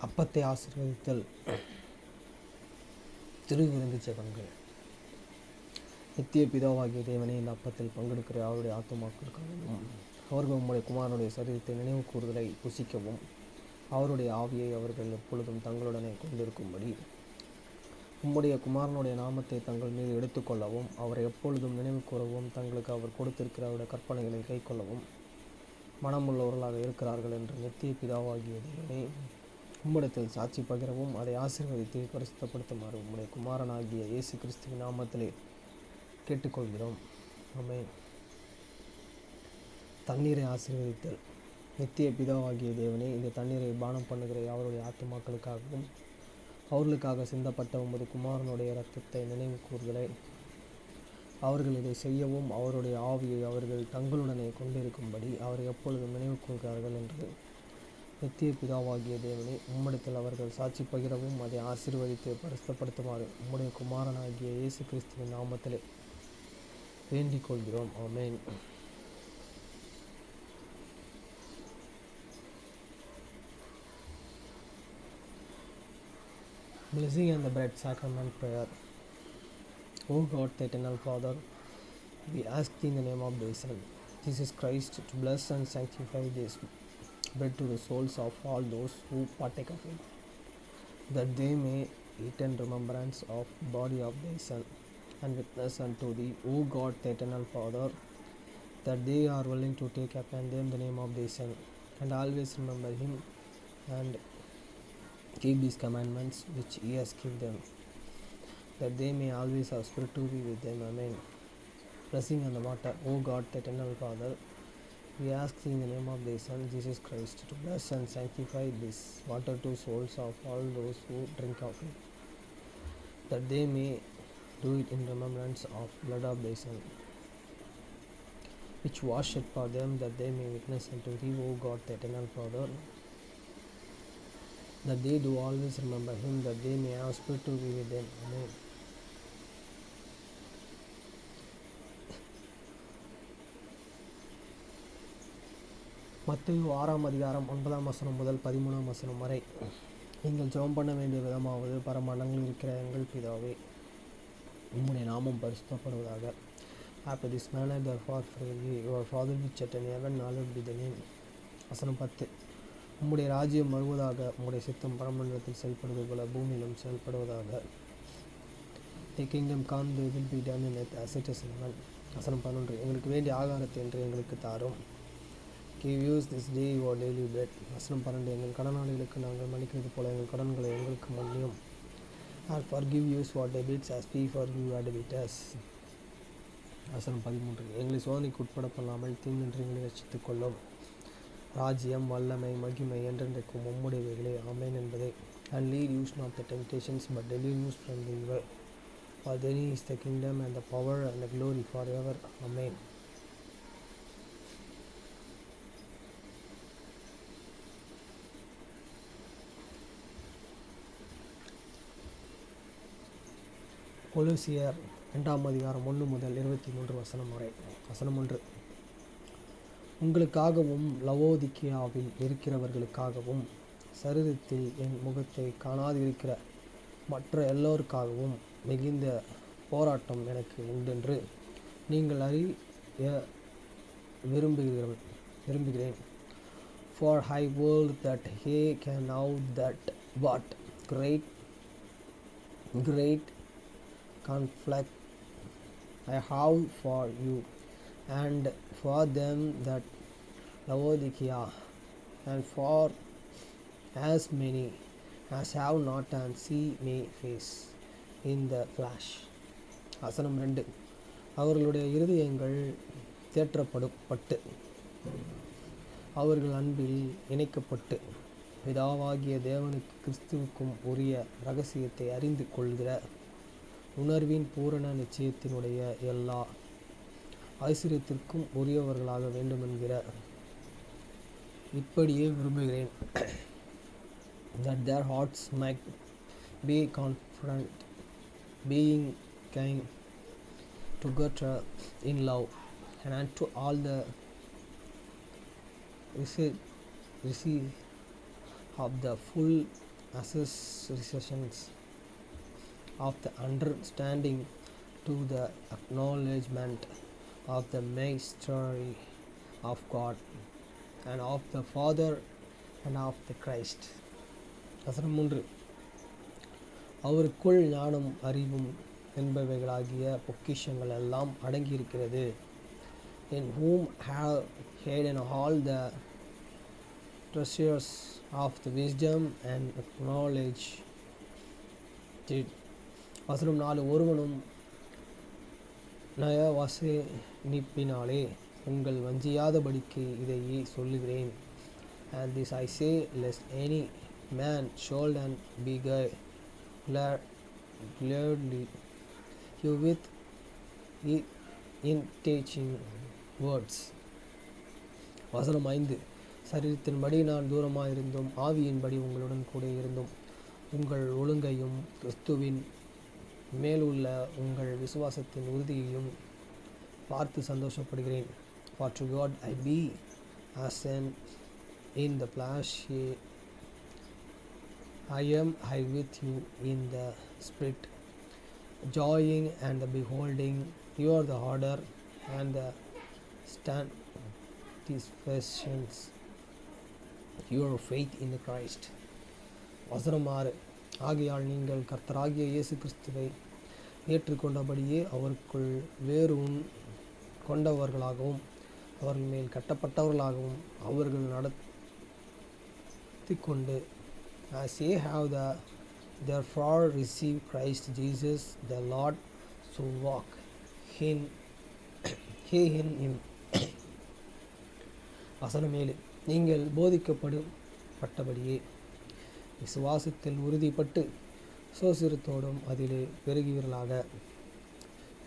அப்பத்தை ஆசீர்வதித்தல். திருவிருந்து ஜெபங்கள். நித்திய பிதாவாகிய தேவனே, இந்த அப்பத்தில் பங்கெடுக்கிற அவருடைய ஆத்துமாக்களுக்காகவும் அவர்கள் உம்முடைய குமாரனுடைய சரீரத்தை நினைவு கூறுதலை புசிக்கவும் அவருடைய ஆவியை அவர்கள் எப்பொழுதும் தங்களுடனே கொண்டிருக்கும்படி உம்முடைய குமாரனுடைய நாமத்தை தங்கள் மீது எடுத்துக்கொள்ளவும் அவரை எப்பொழுதும் நினைவு கூறவும் தங்களுக்கு அவர் கொடுத்திருக்கிற அவருடைய கற்பனைகளை கை கொள்ளவும் மனமுள்ளவர்களாக இருக்கிறார்கள் என்று நித்திய பிதாவாகிய தேவனே, உம்மிடத்தில் சாட்சி பகிரவும் அதை ஆசீர்வதித்து பரிசுத்தப்படுத்துமாறு உம்முடைய குமாரனாகிய இயேசு கிறிஸ்துவின் நாமத்திலே கேட்டுக்கொள்கிறோம். ஆமென். தண்ணீரை ஆசீர்வதித்தல். நித்திய பிதாவாகிய தேவனே, இந்த தண்ணீரை பானம் பண்ணுகிற அவருடைய ஆத்துமாக்களுக்காகவும் அவர்களுக்காக சிந்தப்பட்ட உமது குமாரனுடைய இரத்தத்தை நினைவு கூறுதலை அவர்கள் இதை செய்யவும் அவருடைய ஆவியை அவர்கள் தங்களுடனே கொண்டிருக்கும்படி அவரை எப்பொழுதும் நினைவு கூறுகிறார்கள் என்று நித்திய பிதாவாகிய தேவனே, உம்மிடத்தில் அவர்கள் சாட்சி பகிரவும் அதை ஆசீர்வதித்து பரிசுத்தப்படுத்துமாறு உம்முடைய குமாரனாகிய இயேசு கிறிஸ்துவின் நாமத்திலே வேண்டிக் கொள்கிறோம். ஆமென். Blessing and the bread sacrament prayer. O God, the eternal Father, we ask thee in the name of thy Son, Jesus Christ, to bless and sanctify this bread to the souls of all those who partake of it, that they may eat in remembrance of the body of thy Son, and witness unto thee, O God, the eternal Father, that they are willing to take upon them the name of thy Son, and always remember him, and keep these commandments which he has given them, that they may always have spirit to be with them. Amen. Blessing on the water. O God, the eternal Father, we ask thee in the name of thy Son, Jesus Christ, to bless and sanctify this water to souls of all those who drink of it, that they may do it in remembrance of blood of thy Son, which was shed for them, that they may witness unto thee, O God, the eternal Father, that they do always remember him, that they may have spirit to be with them. Amen. மத்தேயு 6:9 முதல் 13 வரை. நீங்கள் ஜெபம் பண்ண வேண்டிய விதமாவது, பரமண்டலங்களில் இருக்கிற எங்கள் பிதாவே, உம்முடைய நாமம் பரிசுத்தப்படுவதாக. After this manner therefore pray ye, your Father which art in heaven, hallowed be thy name. வசனம் 10. உம்முடைய ராஜ்யம் வருவதாக, உம்முடைய சித்தம் பரமண்டலத்தில் செயல்படுவது போல பூமியிலும் செயல்படுவதாக. தி kingdom come, they will be done in earth as it is in heaven. வசனம் 11. எங்களுக்கு வேண்டிய ஆகாரத்தை என்று எங்களுக்கு தாரும். Give us this day your daily bread. வசனம் 12. எங்கள் கடனாளிகளுக்கு நாங்கள் மன்னிக்கிறது போல எங்கள் கடன்களை எங்களுக்கு மன்னியும். And forgive us our debts as we forgive our debtors. வசனம் 13. எங்களை சோதனைக்கு உட்பட பண்ணாமல் தீங்கின்றி எங்களை ரட்சித்துக் கொள்ளும். ராஜ்யம், வல்லமை, மகிமை என்றென்றைக்கும் உம்முடையவைகளே. ஆமென் என்பதே. And lead us not the temptations, but deliver us from the evil. For thine is the kingdom and the power and the glory forever. Amen. கொலோசியர் 2 முதல் 23 வரை. வசனம் 1. உங்களுக்காகவும் லவோதிக்கியாவில் இருக்கிறவர்களுக்காகவும் சரீரத்தில் என் முகத்தை காணாதிருக்கிற மற்ற எல்லோருக்காகவும் மிகுந்த போராட்டம் எனக்கு உண்டென்று நீங்கள் அறிய விரும்புகிறேன். For I will that he can know that what great conflict I have for you and for them that Laodicea, and for as many as have not and see me face in the flesh. வசனம் 2. அவர்களுடைய இருதயங்கள் தேற்றப்பட்டு அவர்கள் அன்பில் இணைக்கப்பட்டு பிதாவாகிய தேவனுக்கு கிறிஸ்துவுக்கும் உரிய இரகசியத்தை அறிந்து கொள்கிற உணர்வின் பூரண நிச்சயத்தினுடைய எல்லா ஐஸ்வர்யத்திற்கும் உரியவர்களாக வேண்டுமென்கிற இப்படியே விரும்புகிறேன். That their hearts might be confident, being kind together in love, and unto all the receive of the full assertions of the understanding to the acknowledgement of the mystery of God and of the Father and of the Christ. வசனம் 3. அவருக்குள் ஞானம் அறிவும் என்பவைகளாகிய பொக்கிஷங்கள் எல்லாம் அடங்கியிருக்கிறது. In whom have hidden all the treasures of the wisdom and knowledge. வசனம் 4. ஒருவனும் நயவசனிப்பினாலே உங்கள் வஞ்சியாதபடிக்கு இதையே சொல்லுகிறேன். And this I say, lest any man should gladly you with in teaching words. வசனம் 5. சரீரத்தின்படி நான் தூரமாயிருந்தும் ஆவியின்படி உங்களுடன் கூட இருந்தும் உங்கள் ஒழுங்கையும் கிறிஸ்துவின் மேலுள்ள உங்கள் விசுவாசத்தின் உறுதியையும் பார்த்து சந்தோஷப்படுகிறேன். For to God I be as in the flesh, I am with you in the spirit, joying and the beholding your the order and the satisfactions your faith in the Christ. வசனம் 6. ஆகையால் நீங்கள் கர்த்தராகிய இயேசு கிறிஸ்துவை ஏற்றுக்கொண்டபடியே அவருக்குள் வேரூன் கொண்டவர்களாகவும் அவர்கள் மேல் கட்டப்பட்டவர்களாகவும் அவர்கள் நடத்தி கொண்டு as ye have therefore received Christ Jesus the Lord, so walk in him. வசனம் 7. நீங்கள் போதிக்கப்பட்டபடியே விசுவாசத்தில் உறுதிப்பட்டு சோசிரத்தோடும் அதிலே பெருகுவீர்களாக.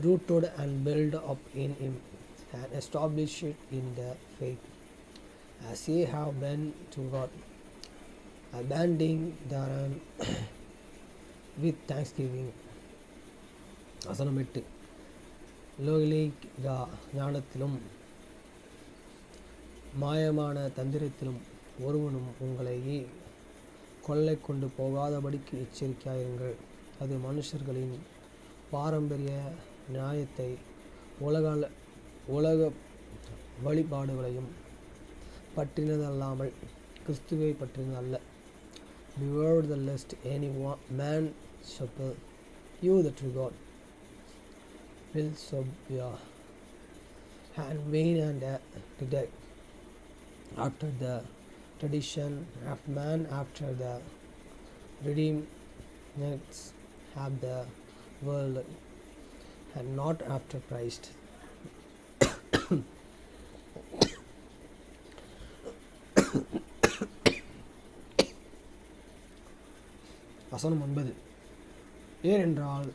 rooted and built up in him and established in the faith as ye have been to God, abounding therein with thanksgiving. வசனம் 8. லோகிலிகா ஞானத்திலும் மாயமான தந்திரத்திலும் ஒருவனும் உங்களை கொள்ளை கொண்டு போகாதபடிக்கு எச்சரிக்கையாயிருங்கள். அது மனுஷர்களின் பாரம்பரிய நியாயத்தை உலக வழிபாடுகளையும் பற்றினதல்லாமல் கிறிஸ்துவை பற்றினதல்ல. Beware the lest any man suppel you the true God will subvert and vain and deduct after the tradition of man, after the rudiments of the world, and not after Christ. வசனம் 9. ஏனென்றால்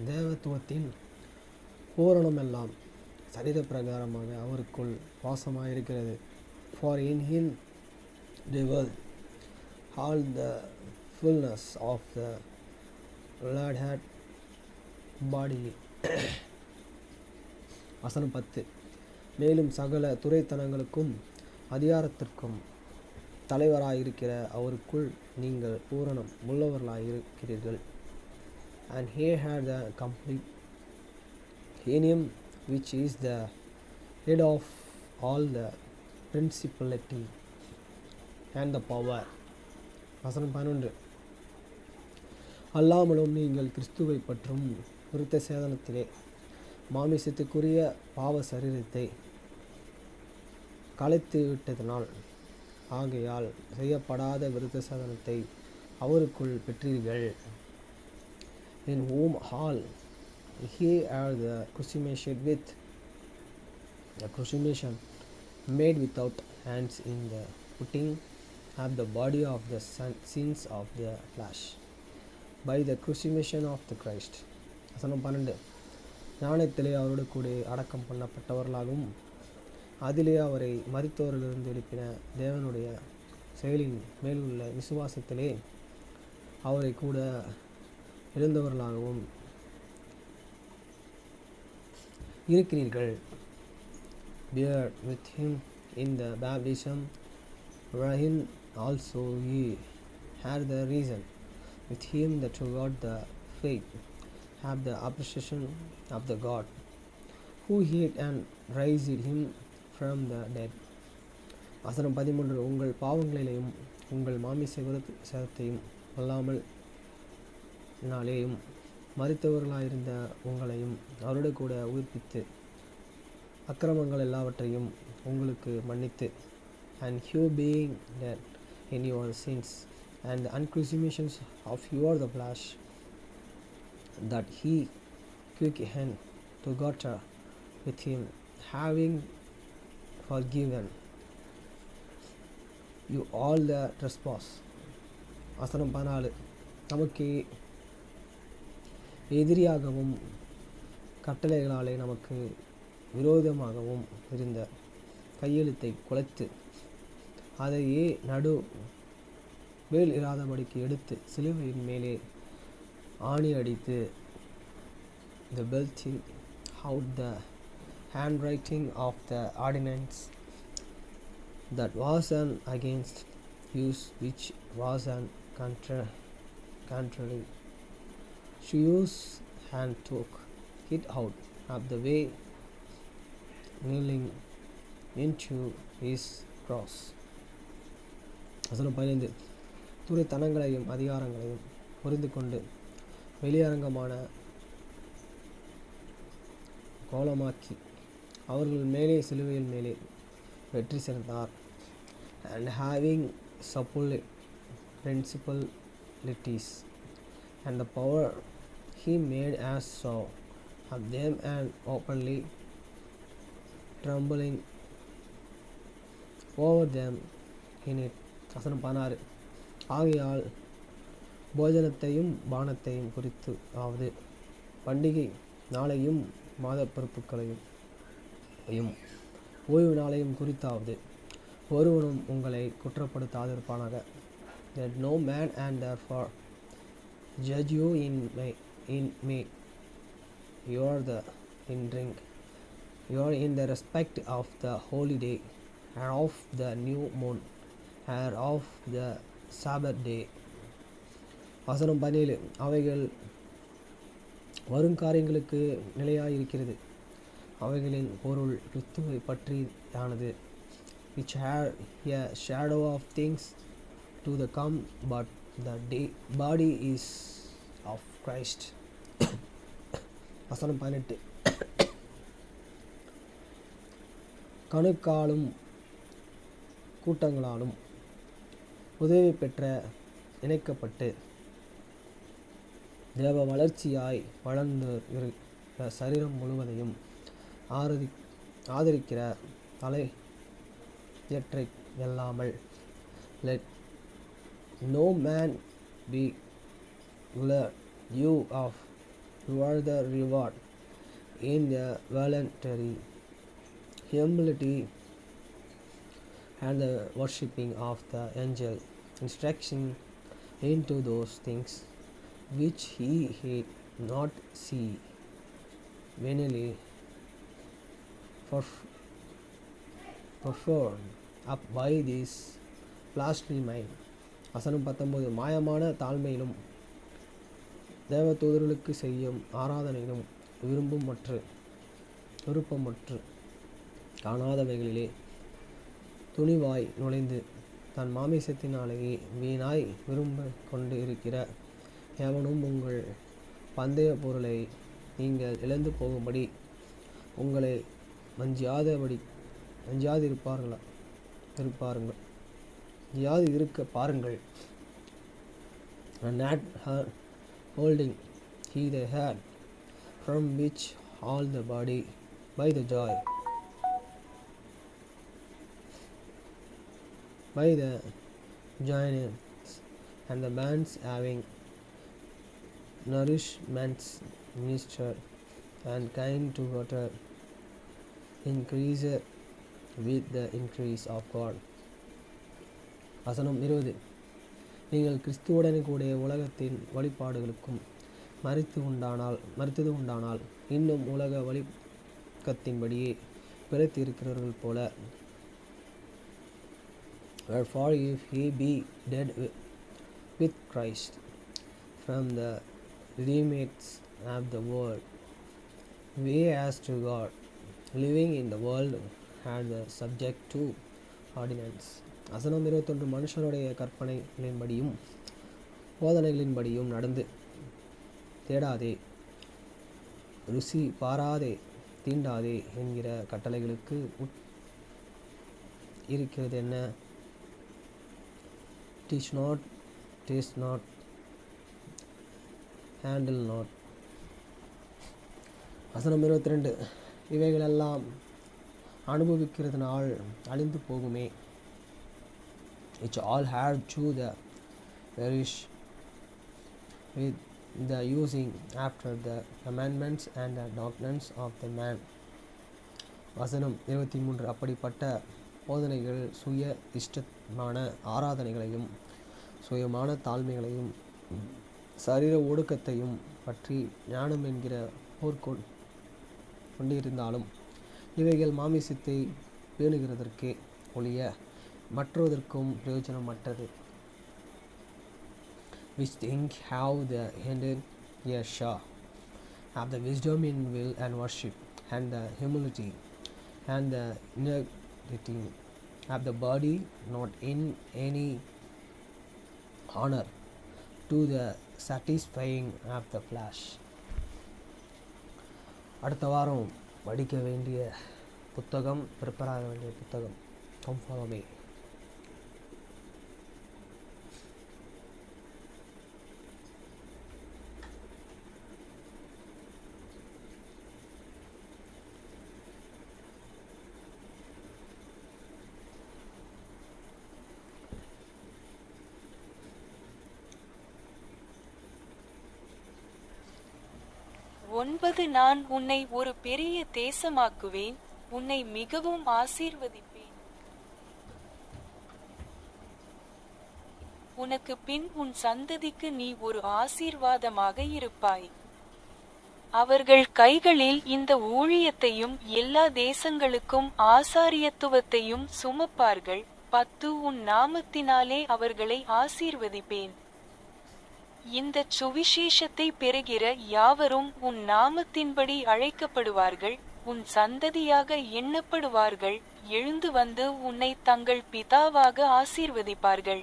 தேவத்துவத்தின் பூரணமெல்லாம் சரீர பிரகாரமாக அவருக்குள் வாசமாயிருக்கிறது. For in him dwelleth all the fullness of the Godhead bodily. வசனம் 10. மேலும் சகல துரைத்தனங்களுக்கும் அதிகாரத்திற்கும் தலைவராயிருக்கிற அவருக்குள் நீங்கள் பூரணம் உள்ளவர்களாயிருக்கிறீர்கள். And he had the complete in him which is the head of all the principality and the power. வசனம் 11. அல்லாமலும் நீங்கள் கிறிஸ்துவை பற்றும் விருத்த சேதனத்திலே மாமிசத்துக்குரிய பாவ சரீரத்தை கலைத்து விட்டதனால் ஆகையால் செய்யப்படாத விருத்த சேதனத்தை அவருக்குள் பெற்றீர்கள். In whom all he are the consummation made without hands in the putting of the body of the sins of the flesh by the consummation of the Christ. வசனம் 12. ஞானத்திலே அவரோடு கூட அடக்கம் பண்ணப்பட்டவர்களாகவும் அதிலே அவரை மரித்தோரிலிருந்து எழுப்பின தேவனுடைய செயலின் மேலுள்ள விசுவாசத்திலே அவரை கூட எழுந்தவர்களாகவும் இருக்கிறீர்கள். Bear with him in the baptism wherein also ye had the reason with him that toward the faith have the appreciation of the God who hid and raised him from the dead. வசனம் 13. உங்கள் பாவங்களிலேயும் உங்கள் மாமிச விருத்தத்தையும் கொல்லாமல் நாளேயும் மரித்தவர்களாயிருந்த உங்களையும் அவரோடு கூட உயிர்ப்பித்து அக்கிரமங்கள் எல்லாவற்றையும் உங்களுக்கு மன்னித்து, and you being dead in your sins and the uncrucifixions of your the flesh, that he quickened together with him, having forgiven you all the trespass. வசனம் 14. நமக்கு எதிரியாகவும் கட்டளைகளாலே நமக்கு விரோதமாகவும் இருந்த கையெழுத்தை குலைத்து அதையே நடு வேல் இராதபடிக்கு எடுத்து சிலுவையின் மேலே ஆணி அடித்து, the belting out the handwriting of the ordinance that was an against use, which was an contrary to use, and took it out of the way, kneeling into his cross. வசனம் 15. துரைத்தனங்களையும் அதிகாரங்களையும் புரிந்து கொண்டு வெளியரங்கமான கோலமாக்கி அவர்கள் மேலே சிலுவையில் மேலே வெற்றி சேர்ந்தார். And having supported principalities and the power, he made us so of them, and openly trembling over them in it. வசனம் 16. ஆகையால் போஜனத்தையும் பானத்தையும் குறித்து ஆவது பண்டிகை நாளையும் மாத பிறப்புகளையும் ஓய்வு நாளையும் குறித்தாவது ஒருவனும் உங்களை குற்றப்படுத்தாதிருப்பானாக. That no man and therefore judge you in me, you are in the respect of the holy day, and of the new moon, and of the Sabbath day. வசனம் 17. அவைகள் வருங்காரியங்களுக்கு நிலையாயிருக்கிறது. அவைகளின் பொருள் கிறிஸ்துவை பற்றியானது. which had a shadow of things to the come, but the body is of Christ. வசனம் 18. கணுக்காலும் கூட்டங்களாலும் உதவி பெற்ற இணைக்கப்பட்டு தேவ வளர்ச்சியாய் வளர்ந்து இருக்கிற சரீரம் முழுவதையும் ஆதரிக்கிற தலையற்றை அல்லாமல், let no man be glad you of your the reward in the voluntary humility and the worshipping of the angel, instruction into those things which he had not see vainly performed up by this fleshly mind. வசனம் 19. மாயமான தாழ்மையிலும் தேவதூதர்களுக்கு செய்யும் ஆராதனையிலும் விருப்பமற்று காணாதவைகளிலே துணிவாய் நுழைந்து தன் மாமிசத்தினாலேயே வீணாய் விரும்ப கொண்டு இருக்கிற எவனும் உங்கள் பந்தய பொருளை நீங்கள் இழந்து போகும்படி உங்களை இருக்க பாருங்கள். And not her holding he the head, from which all the body by the joints and the bands having nourishments ministered and kind together increase with the increase of God. வசனம் 20. நீங்கள் கிறிஸ்துவுடனே கூட உலகத்தின் வழிபாடுகளுக்கும் மரித்தது உண்டானால் இன்னும் உலக வழிக்கத்தின்படியே பிழைத்து இருக்கிறவர்கள் போல, wherefore if he be dead with Christ from the limits of the world. We as to God, living in the world, had the subject to ordinance. வசனம் 21. மனுஷனுடைய கற்பனைகளின்படியும் போதனைகளின்படியும் நடந்து தேடாதே, ருசி பாராதே, தீண்டாதே என்கிற கட்டளைகளுக்கு இருக்கிறது என்ன? Teach not, taste not, handle not. வசனம் 22. இவைகளெல்லாம் அனுபவிக்கிறதுனால் அழிந்து போகுமே. Which all had to the perish with the using after the commandments and the doctrines of the man. வசனம் 23. அப்படிப்பட்ட போதனைகள் சுய இஷ்டமான ஆராதனைகளையும் சுயமான தாழ்மைகளையும் சரீர ஒடுக்கத்தையும் பற்றி ஞானம் என்கிற கொண்டிருந்தாலும் இவைகள் மாமிசத்தை பேணுகிறதற்கே ஒழிய மற்றதற்கும் பிரயோஜனமற்றது. Which think have the ended a share, have the wisdom in will and worship, and the humility, and the integrity, have the body not in any honor to the satisfying of the flesh. அடுத்த வாரம் படிக்க வேண்டிய புத்தகம், prepare ஆக வேண்டிய புத்தகம் Come Follow Me. நான் உன்னை ஒரு பெரிய தேசமாக்குவேன், உன்னை மிகவும் ஆசீர்வதிப்பேன். உனக்கு பின் உன் சந்ததிக்கு நீ ஒரு ஆசீர்வாதமாக இருப்பாய். அவர்கள் கைகளில் இந்த ஊழியத்தையும் எல்லா தேசங்களுக்கும் ஆசாரியத்துவத்தையும் சுமப்பார்கள். 10 உன் நாமத்தினாலே அவர்களை ஆசீர்வதிப்பேன். இந்த சுவிசேஷத்தை பெறுகிற யாவரும் உன் நாமத்தின்படி அழைக்கப்படுவார்கள், உன் சந்ததியாக எண்ணப்படுவார்கள். எழுந்து வந்து உன்னை தங்கள் பிதாவாக ஆசீர்வதிப்பார்கள்.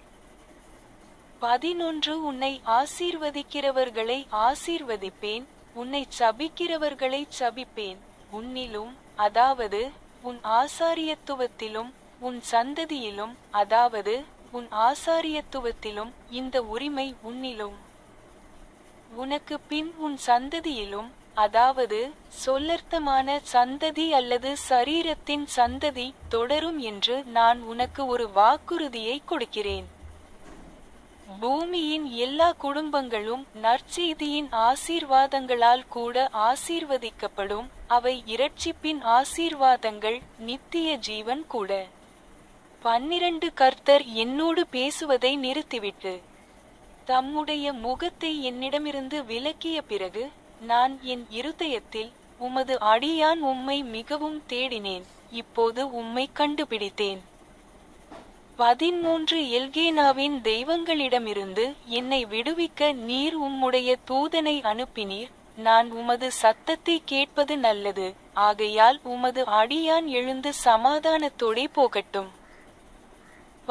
11 உன்னை ஆசீர்வதிக்கிறவர்களை ஆசீர்வதிப்பேன், உன்னை சபிக்கிறவர்களை சபிப்பேன். உன்னிலும், அதாவது உன் ஆசாரியத்துவத்திலும், உன் சந்ததியிலும், அதாவது உன் ஆசாரியத்துவத்திலும் இந்த உரிமை உன்னிலும், உனக்கு பின் உன் சந்ததியிலும், அதாவது சொல்லர்த்தமான சந்ததி அல்லது சரீரத்தின் சந்ததி தொடரும் என்று நான் உனக்கு ஒரு வாக்குறுதியை கொடுக்கிறேன். பூமியின் எல்லா குடும்பங்களும் நற்செய்தியின் ஆசீர்வாதங்களால் கூட ஆசீர்வதிக்கப்படும். அவை இரட்சிப்பின் ஆசீர்வாதங்கள், நித்திய ஜீவன் கூட. 12 கர்த்தர் என்னோடு பேசுவதை நிறுத்திவிட்டு தம்முடைய முகத்தை என்னிடமிருந்து விலக்கிய பிறகு நான் என் இருதயத்தில், உமது அடியான் உம்மை மிகவும் தேடினேன், இப்போது உம்மை கண்டுபிடித்தேன். 13 எல்கேனாவின் தெய்வங்களிடமிருந்து என்னை விடுவிக்க நீர் உம்முடைய தூதனை அனுப்பினீர். நான் உமது சத்தத்தை கேட்பது நல்லது, ஆகையால் உமது அடியான் எழுந்து சமாதானத்தோடே போகட்டும்.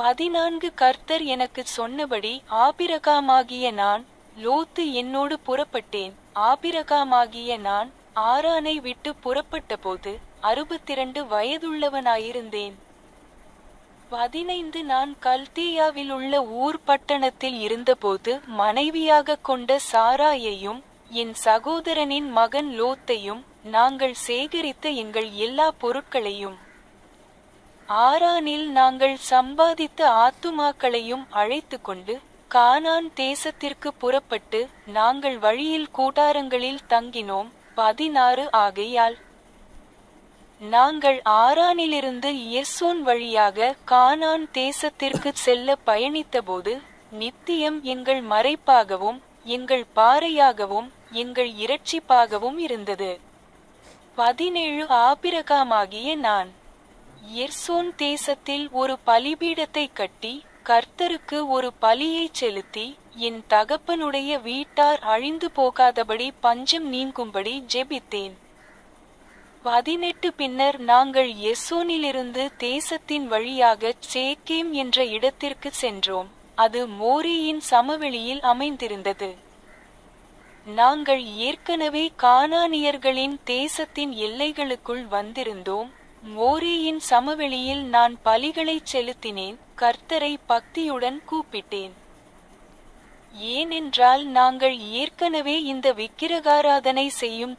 14 கர்த்தர் எனக்கு சொன்னபடி ஆபிரகாமாகிய நான், லோத்து என்னோடு புறப்பட்டேன். ஆபிரகாமாகிய நான் ஆரானை விட்டு புறப்பட்ட போது 62 வயதுள்ளவனாயிருந்தேன். 15 நான் கல்தேயாவிலுள்ள ஊர் பட்டணத்தில் இருந்தபோது மனைவியாக கொண்ட சாராயையும் என் சகோதரனின் மகன் லோத்தையும் நாங்கள் சேகரித்த எங்கள் எல்லா பொருட்களையும் ஆரானில் நாங்கள் சம்பாதித்த ஆத்துமாக்களையும் அழைத்து கொண்டு கானான் தேசத்திற்கு புறப்பட்டு நாங்கள் வழியில் கூடாரங்களில் தங்கினோம். 16 ஆகையால் நாங்கள் ஆரானிலிருந்து எர்சோன் வழியாக கானான் தேசத்திற்கு செல்ல பயணித்தபோது நித்தியம் எங்கள் மறைப்பாகவும் எங்கள் பாறையாகவும் எங்கள் இரட்சிப்பாகவும் இருந்தது. 17 ஆபிரகாமாகிய நான் எர்சோன் தேசத்தில் ஒரு பலிபீடத்தை கட்டி கர்த்தருக்கு ஒரு பலியைச் செலுத்தி என் தகப்பனுடைய வீட்டார் அழிந்து போகாதபடி பஞ்சம் நீங்கும்படி ஜெபித்தேன். 18 பின்னர் நாங்கள் எஸ்ஸோனிலிருந்து தேசத்தின் வழியாகச் சேக்கேம் என்ற இடத்திற்கு சென்றோம். அது மோரேயின் சமவெளியில் அமைந்திருந்தது. நாங்கள் ஏற்கனவே கானானியர்களின் தேசத்தின் எல்லைகளுக்குள் வந்திருந்தோம். மோரேயின் சமவெளியில் நான் பலிகளைச் செலுத்தினேன், கர்த்தரை பக்தியுடன் கூப்பிட்டேன். ஏனென்றால் நாங்கள் ஏற்கனவே இந்த விக்கிரகாராதனை செய்யும்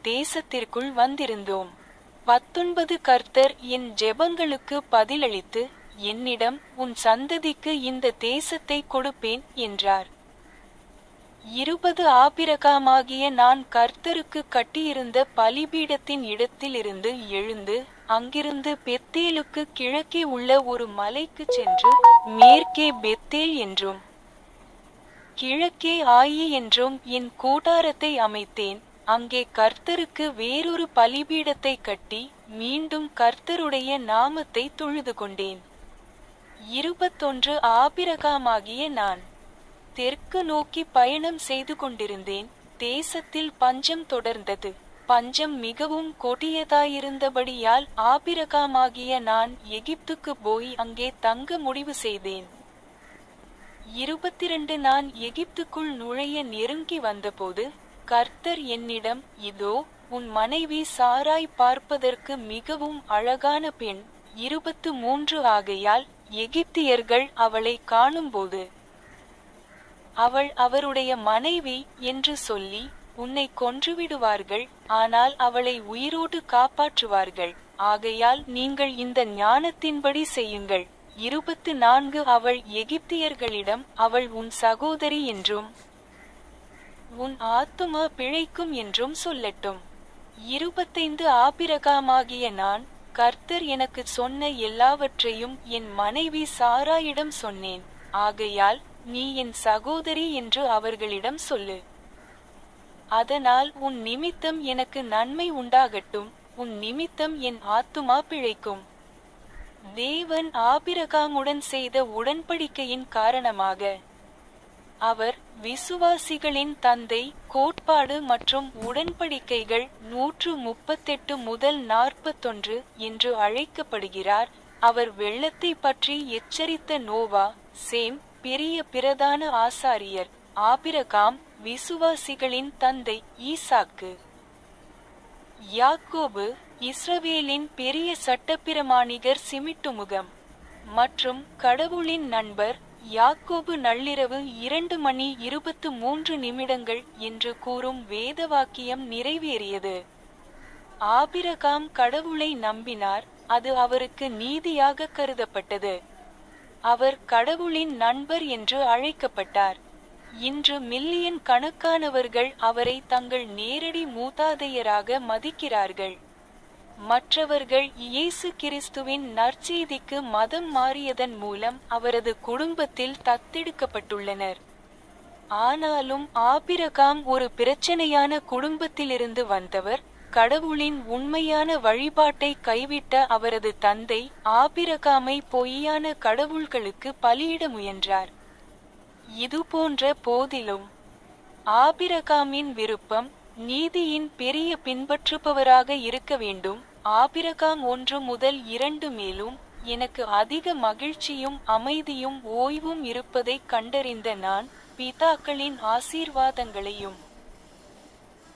தேசத்திற்குள் வந்திருந்தோம். 19 கர்த்தர் என் ஜெபங்களுக்கு பதிலளித்து என்னிடம், உன் சந்ததிக்கு இந்த தேசத்தை கொடுப்பேன் என்றார். 20 ஆபிரகாமாகிய நான் கர்த்தருக்கு கட்டியிருந்த பலிபீடத்தின் இடத்திலிருந்து எழுந்து அங்கிருந்து பெத்தேலுக்கு கிழக்கே உள்ள ஒரு மலைக்கு சென்று மேற்கே பெத்தேல் என்றும் கிழக்கே ஆயி என்றும் என் கூடாரத்தை அமைத்தேன். அங்கே கர்த்தருக்கு வேறொரு பலிபீடத்தை கட்டி மீண்டும் கர்த்தருடைய நாமத்தை தொழுது கொண்டேன். 21 ஆபிரகாமாகிய நான் தெற்கு நோக்கி பயணம் செய்து கொண்டிருந்தேன். தேசத்தில் பஞ்சம் தொடர்ந்தது. பஞ்சம் மிகவும் கொடியதாயிருந்தபடியால் ஆபிரகாமாகிய நான் எகிப்துக்கு போய் அங்கே தங்க முடிவு செய்தேன். 22 நான் எகிப்துக்குள் நுழைய நெருங்கி வந்தபோது கர்த்தர் என்னிடம், இதோ உன் மனைவி சாராய் பார்ப்பதற்கு மிகவும் அழகான பெண். 23 ஆகையால் எகிப்தியர்கள் அவளை காணும்போது அவள் அவருடைய மனைவி என்று சொல்லி உன்னை கொன்றுவிடுவார்கள், ஆனால் அவளை உயிரோடு காப்பாற்றுவார்கள். ஆகையால் நீங்கள் இந்த ஞானத்தின்படி செய்யுங்கள். 24 அவள் எகிப்தியர்களிடம், அவள் உன் சகோதரி என்றும் உன் ஆத்துமா பிழைக்கும் என்றும் சொல்லட்டும். 25 ஆபிரகாமாகிய நான் கர்த்தர் எனக்கு சொன்ன எல்லாவற்றையும் என் மனைவி சாராயிடம் சொன்னேன். ஆகையால் நீ என் சகோதரி என்று அவர்களிடம் சொல்லு. அதனால் உன் நிமித்தம் எனக்கு நன்மை உண்டாகட்டும், உன் நிமித்தம் என் ஆத்துமா பிழைக்கும். தேவன் ஆபிரகாமுடன் செய்த உடன்படிக்கையின் காரணமாக அவர் விசுவாசிகளின் தந்தை, கோட்பாடு மற்றும் உடன்படிக்கைகள் 138 முதல் 41 என்று அழைக்கப்படுகிறார். அவர் வெள்ளத்தை பற்றி எச்சரித்த நோவா, சேம் பெரிய பிரதான ஆசாரியர், ஆபிரகாம் விசுவாசிகளின் தந்தை, ஈசாக்கு, யாக்கோபு இஸ்ரவேலின் பெரிய சட்டப்பிரமாணிகர், சிமிட்டுமுகம் மற்றும் கடவுளின் நண்பர். யாக்கோபு நள்ளிரவு 2:23 என்று கூறும் வேதவாக்கியம் நிறைவேறியது. ஆபிரகாம் கடவுளை நம்பினார், அது அவருக்கு நீதியாக கருதப்பட்டது. அவர் கடவுளின் நண்பர் என்று அழைக்கப்பட்டார். இன்று மில்லியன் கணக்கானவர்கள் அவரை தங்கள் நேரடி மூதாதையராக மதிக்கிறார்கள். மற்றவர்கள் இயேசு கிறிஸ்துவின் நற்செய்திக்கு மதம் மாறியதன் மூலம் அவரது குடும்பத்தில் தத்தெடுக்கப்பட்டுள்ளனர். ஆனாலும் ஆபிரகாம் ஒரு பிரச்சனையான குடும்பத்திலிருந்து வந்தவர். கடவுளின் உண்மையான வழிபாட்டை கைவிட்ட அவரது தந்தை ஆபிரகாமை பொய்யான கடவுள்களுக்கு பலியிட முயன்றார். இதுபோன்ற போதிலும் ஆபிரகாமின் விருப்பம் நீதியின் பெரிய பின்பற்றுபவராக இருக்க வேண்டும். ஆபிரகாம் 1 முதல் 2 மேலும் எனக்கு அதிக மகிழ்ச்சியும் அமைதியும் ஓய்வும் இருப்பதை கண்டறிந்த நான் பிதாக்களின் ஆசீர்வாதங்களையும்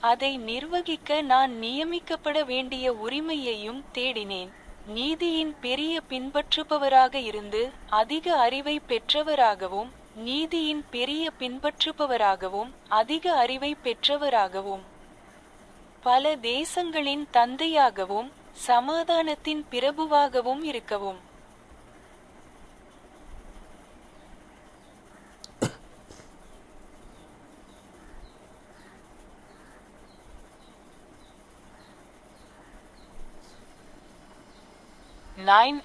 அதை நிர்வகிக்க நான் நியமிக்கப்பட வேண்டிய உரிமையையும் தேடினேன். நீதியின் பெரிய பின்பற்றுபவராக இருந்து அதிக அறிவை பெற்றவராகவும், நீதியின் பெரிய பின்பற்றுபவராகவும் அதிக அறிவை பெற்றவராகவும், பல தேசங்களின் தந்தையாகவும் சமாதானத்தின் பிரபுவாகவும் இருக்கவும்.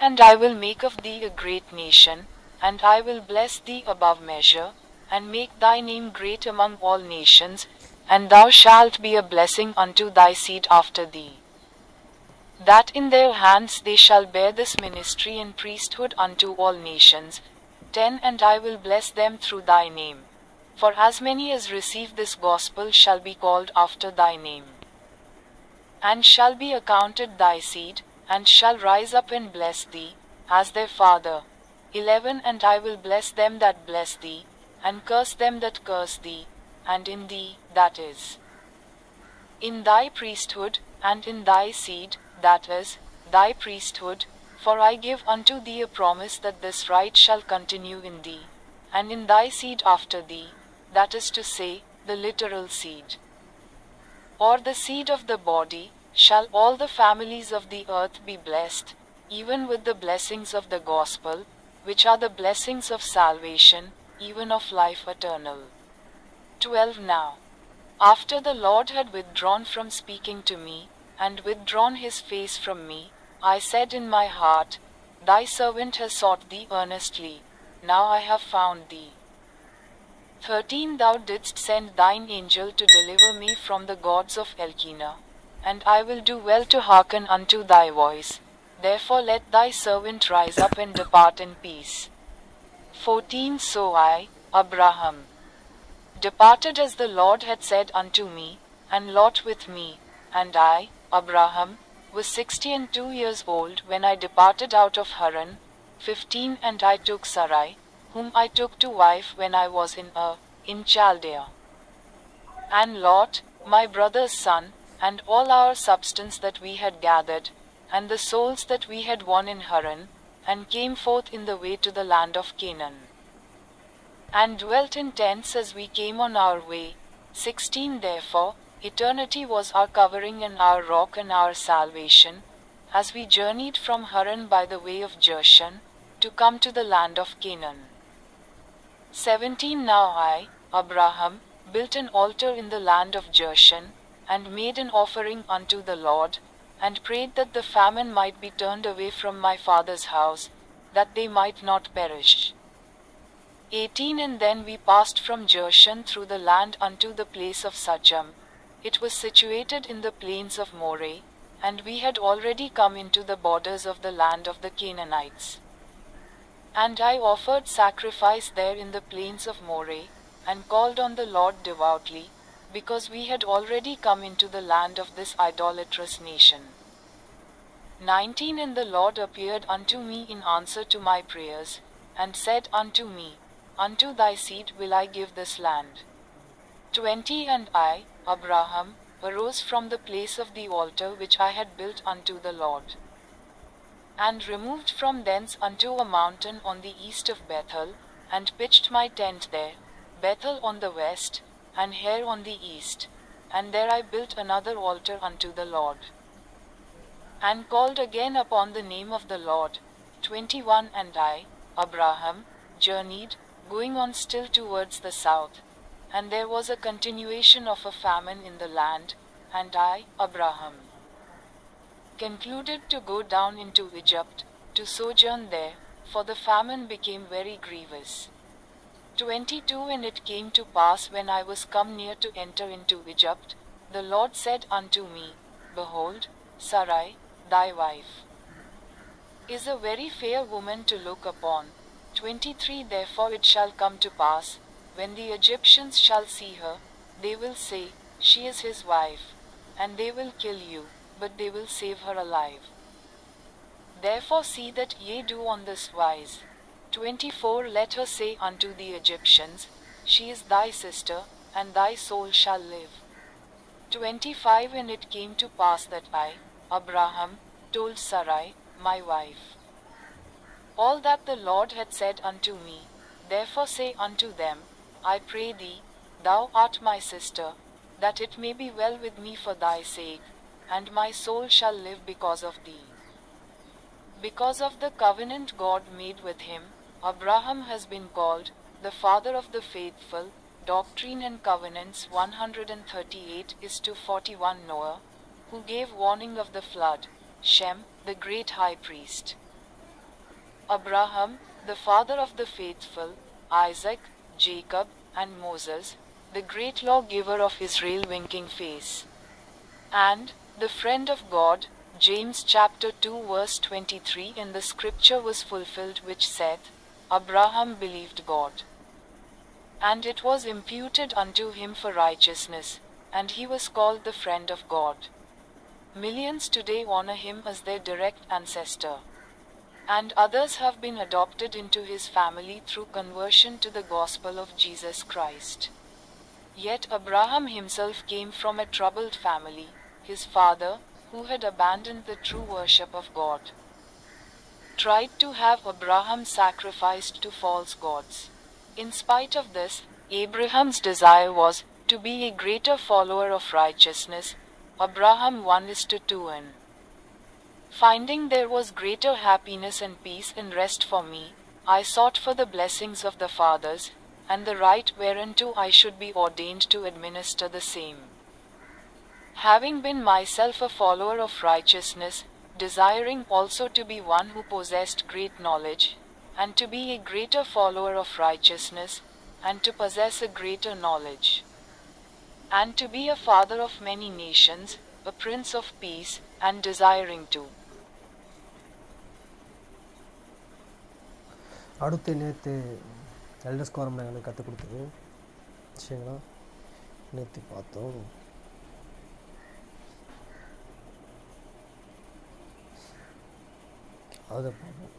And I will make of thee a great nation, and I will bless thee above measure, and make thy name great among all nations, and thou shalt be a blessing unto thy seed after thee. That in their hands they shall bear this ministry and priesthood unto all nations, 10 And I will bless them through thy name. For as many as receive this gospel shall be called after thy name, and shall be accounted thy seed, and shall rise up and bless thee, as their father. 11 And I will bless them that bless thee, and curse them that curse thee, and in thee, that is, in thy priesthood, and in thy seed, that is, thy priesthood, for I give unto thee a promise that this right shall continue in thee, and in thy seed after thee, that is to say, the literal seed, or the seed of the body, shall all the families of the earth be blessed, even with the blessings of the gospel, which are the blessings of salvation, even of life eternal. 12 Now, after the Lord had withdrawn from speaking to me, and withdrawn his face from me, I said in my heart, Thy servant has sought thee earnestly, now I have found thee. 13 Thou didst send thine angel to deliver me from the gods of Elkanah, and I will do well to hearken unto thy voice, therefore let thy servant rise up and depart in peace. 14 So I, Abraham, departed as the Lord had said unto me, and Lot with me, and I, Abraham, was 62 years old when I departed out of Haran. 15 And I took Sarai, whom I took to wife when I was in Chaldea, and Lot, my brother's son, and all our substance that we had gathered, and the souls that we had won in Haran, and came forth in the way to the land of Canaan, and dwelt in tents as we came on our way. 16 Therefore, eternity was our covering and our rock and our salvation, as we journeyed from Haran by the way of Jershon, to come to the land of Canaan. 17 Now I, Abraham, built an altar in the land of Jershon, and made an offering unto the Lord, and prayed that the famine might be turned away from my father's house, that they might not perish. 18 And then we passed from Jershon through the land unto the place of Sachem. It was situated in the plains of Moreh, and we had already come into the borders of the land of the Canaanites. And I offered sacrifice there in the plains of Moreh, and called on the Lord devoutly, because we had already come into the land of this idolatrous nation. 19 And the Lord appeared unto me in answer to my prayers, and said unto me, Unto thy seed will I give this land. 20 And I, Abraham, arose from the place of the altar which I had built unto the Lord, and removed from thence unto a mountain on the east of Bethel, and pitched my tent there, Bethel on the west, and Her on the east, and there I built another altar unto the Lord, and called again upon the name of the Lord. 21 And I, Abraham, journeyed, going on still towards the south, and there was a continuation of a famine in the land, and I, Abraham, concluded to go down into Egypt, to sojourn there, for the famine became very grievous. 22 And it came to pass when I was come near to enter into Egypt, the Lord said unto me, Behold, Sarai, thy wife, is a very fair woman to look upon. 23 Therefore it shall come to pass, when the Egyptians shall see her, they will say, She is his wife, and they will kill you, but they will save her alive. Therefore see that ye do on this wise. 24 Let her say unto the Egyptians, She is thy sister, and thy soul shall live. 25 And it came to pass that I, Abraham, told Sarai, my wife, all that the Lord had said unto me. Therefore say unto them, I pray thee, thou art my sister, that it may be well with me for thy sake, and my soul shall live because of thee. Because of the covenant God made with him, Abraham has been called the father of the faithful. Doctrine and Covenants 138:41 Noah, who gave warning of the flood. Shem, the great high priest. Abraham, the father of the faithful. Isaac, Jacob, and Moses, the great lawgiver of Israel winking face. And the friend of God. James chapter 2 verse 23 And the scripture was fulfilled which saith, Abraham believed God, and it was imputed unto him for righteousness, and he was called the friend of God. Millions today honor him as their direct ancestor, and others have been adopted into his family through conversion to the gospel of Jesus Christ. Yet Abraham himself came from a troubled family. His father, who had abandoned the true worship of God, tried to have Abraham sacrificed to false gods. In spite of this, Abraham's desire was to be a greater follower of righteousness. Abraham 1:2. Finding there was greater happiness and peace and rest for me, I sought for the blessings of the fathers, and the right whereunto I should be ordained to administer the same. Having been myself a follower of righteousness, desiring also to be one who possessed great knowledge, and to be a greater follower of righteousness, and to possess a greater knowledge, and to be a father of many nations, a prince of peace, and desiring to. அடுத்து நேற்று elders கோரம் எங்களுக்கு கற்றுக் கொடுத்தது விஷயங்களா நேற்று பார்த்தோம். அதை பார்ப்போம்.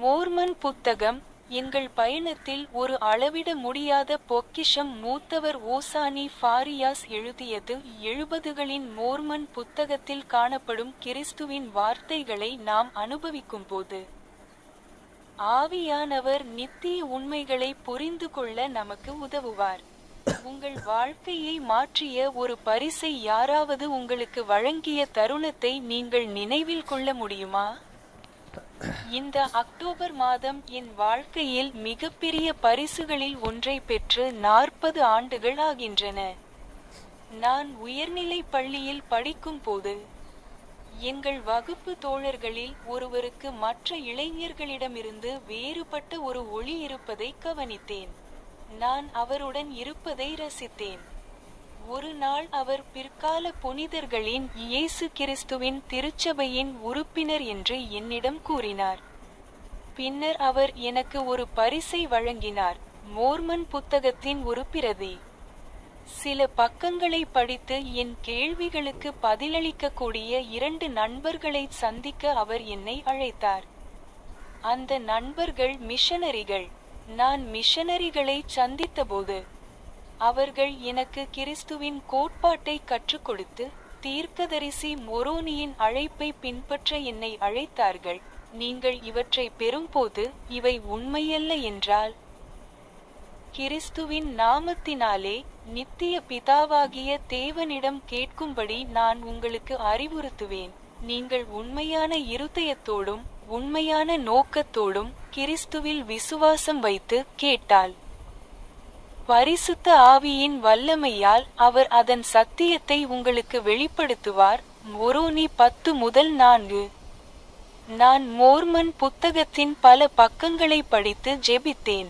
மோர்மன் புத்தகம் எங்கள் பயணத்தில் ஒரு அளவிட முடியாத பொக்கிஷம். மூத்தவர் ஓசானி ஃபாரியாஸ் எழுதியது. 70களின் மோர்மன் புத்தகத்தில் காணப்படும் கிறிஸ்துவின் வார்த்தைகளை நாம் அனுபவிக்கும்போது ஆவியானவர் நித்திய உண்மைகளை புரிந்து கொள்ள நமக்கு உதவுவார். உங்கள் வாழ்க்கையை மாற்றிய ஒரு பரிசை யாராவது உங்களுக்கு வழங்கிய தருணத்தை நீங்கள் நினைவில் கொள்ள முடியுமா? இந்த அக்டோபர் மாதம் என் வாழ்க்கையில் மிகப்பெரிய பரிசுகளில் ஒன்றை பெற்று 40 ஆண்டுகள் ஆகின்றன. நான் உயர்நிலை பள்ளியில் படிக்கும் போது எங்கள் வகுப்பு தோழர்களில் ஒருவருக்கு மற்ற இளைஞர்களிடமிருந்து வேறுபட்ட ஒரு ஒளி இருப்பதை கவனித்தேன். நான் அவருடன் இருப்பதை ரசித்தேன். ஒரு நாள் அவர் பிற்கால புனிதர்களின் இயேசு கிறிஸ்துவின் திருச்சபையின் உறுப்பினர் என்று என்னிடம் கூறினார். பின்னர் அவர் எனக்கு ஒரு பரிசை வழங்கினார், மோர்மன் புத்தகத்தின் ஒரு பிரதி. சில பக்கங்களை படித்து என் கேள்விகளுக்கு பதிலளிக்கக்கூடிய 2 நண்பர்களை சந்திக்க அவர் என்னை அழைத்தார். அந்த நண்பர்கள் மிஷனரிகள். நான் மிஷனரிகளை சந்தித்தபோது அவர்கள் எனக்கு கிறிஸ்துவின் கோட்பாட்டை கற்றுக் கொடுத்து தீர்க்கதரிசி மொரோனியின் அழைப்பை பின்பற்ற என்னை அழைத்தார்கள். நீங்கள் இவற்றை பெறும்போது இவை உண்மையல்ல என்றால் கிறிஸ்துவின் நாமத்தினாலே நித்திய பிதாவாகிய தேவனிடம் கேட்கும்படி நான் உங்களுக்கு அறிவுறுத்துவேன். நீங்கள் உண்மையான இருதயத்தோடும் உண்மையான நோக்கத்தோடும் கிறிஸ்துவில் விசுவாசம் வைத்து கேட்டால் பரிசுத்த ஆவியின் வல்லமையால் அவர் அதன் சத்தியத்தை உங்களுக்கு வெளிப்படுத்துவார். மொரோனி 10:4. நான் மோர்மன் புத்தகத்தின் பல பக்கங்களை படித்து ஜெபித்தேன்.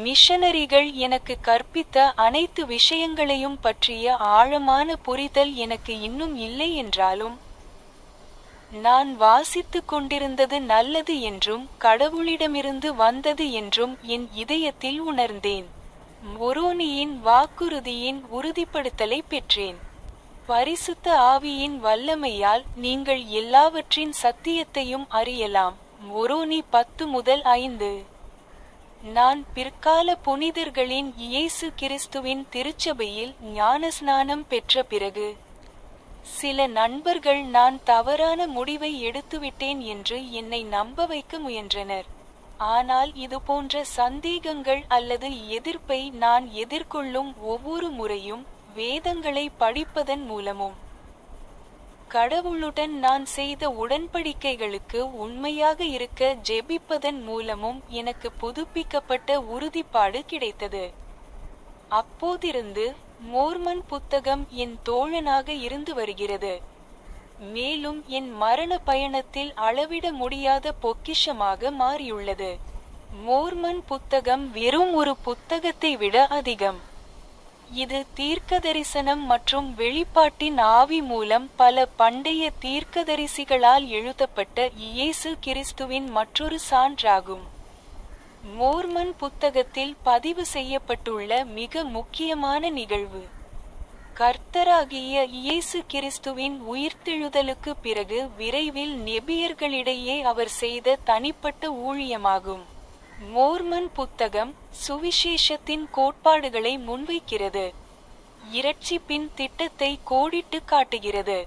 மிஷனரிகள் எனக்கு கற்பித்த அனைத்து விஷயங்களையும் பற்றிய ஆழமான புரிதல் எனக்கு இன்னும் இல்லை என்றாலும் நான் வாசித்துக் கொண்டிருந்தது நல்லது என்றும் கடவுளிடமிருந்து வந்தது என்றும் என் இதயத்தில் உணர்ந்தேன். மொரோனியின் வாக்குறுதியின் உறுதிப்படுத்தலை பெற்றேன். பரிசுத்த ஆவியின் வல்லமையால் நீங்கள் எல்லாவற்றின் சத்தியத்தையும் அறியலாம். மொரோனி 10:5. நான் பிற்கால புனிதர்களின் இயேசு கிறிஸ்துவின் திருச்சபையில் ஞானஸ்நானம் பெற்ற பிறகு சில நண்பர்கள் நான் தவறான முடிவை எடுத்துவிட்டேன் என்று என்னை நம்ப வைக்க முயன்றனர். ஆனால் இதுபோன்ற சந்தேகங்கள் அல்லது எதிர்ப்பை நான் எதிர்கொள்ளும் ஒவ்வொரு முறையும் வேதங்களை படிப்பதன் மூலமும் கடவுளுடன் நான் செய்த உடன்படிக்கைகளுக்கு உண்மையாக இருக்க ஜெபிப்பதன் மூலமும் எனக்கு புதுப்பிக்கப்பட்ட உறுதிப்பாடு கிடைத்தது. அப்போதிருந்து மோர்மன் புத்தகம் என் தோழனாக இருந்து வருகிறது. மேலும் என் மரண பயணத்தில் அளவிட முடியாத பொக்கிஷமாக மாறியுள்ளது. மோர்மன் புத்தகம் வெறும் ஒரு புத்தகத்தை விட அதிகம். இது தீர்க்கதரிசனம் மற்றும் வெளிப்பாட்டின் ஆவி மூலம் பல பண்டைய தீர்க்கதரிசிகளால் எழுதப்பட்ட இயேசு கிறிஸ்துவின் மற்றொரு சான்றாகும். மோர்மன் புத்தகத்தில் பதிவு செய்யப்பட்டுள்ள மிக முக்கியமான நிகழ்வு கர்த்தராகிய இயேசு கிறிஸ்துவின் உயிர்த்தெழுதலுக்கு பிறகு விரைவில் நெபியர்களிடையே அவர் செய்த தனிப்பட்ட ஊழியமாகும். மோர்மன் புத்தகம் சுவிசேஷத்தின் கோட்பாடுகளை முன்வைக்கிறது, இரட்சிப்பின் திட்டத்தை கோடிட்டு காட்டுகிறது,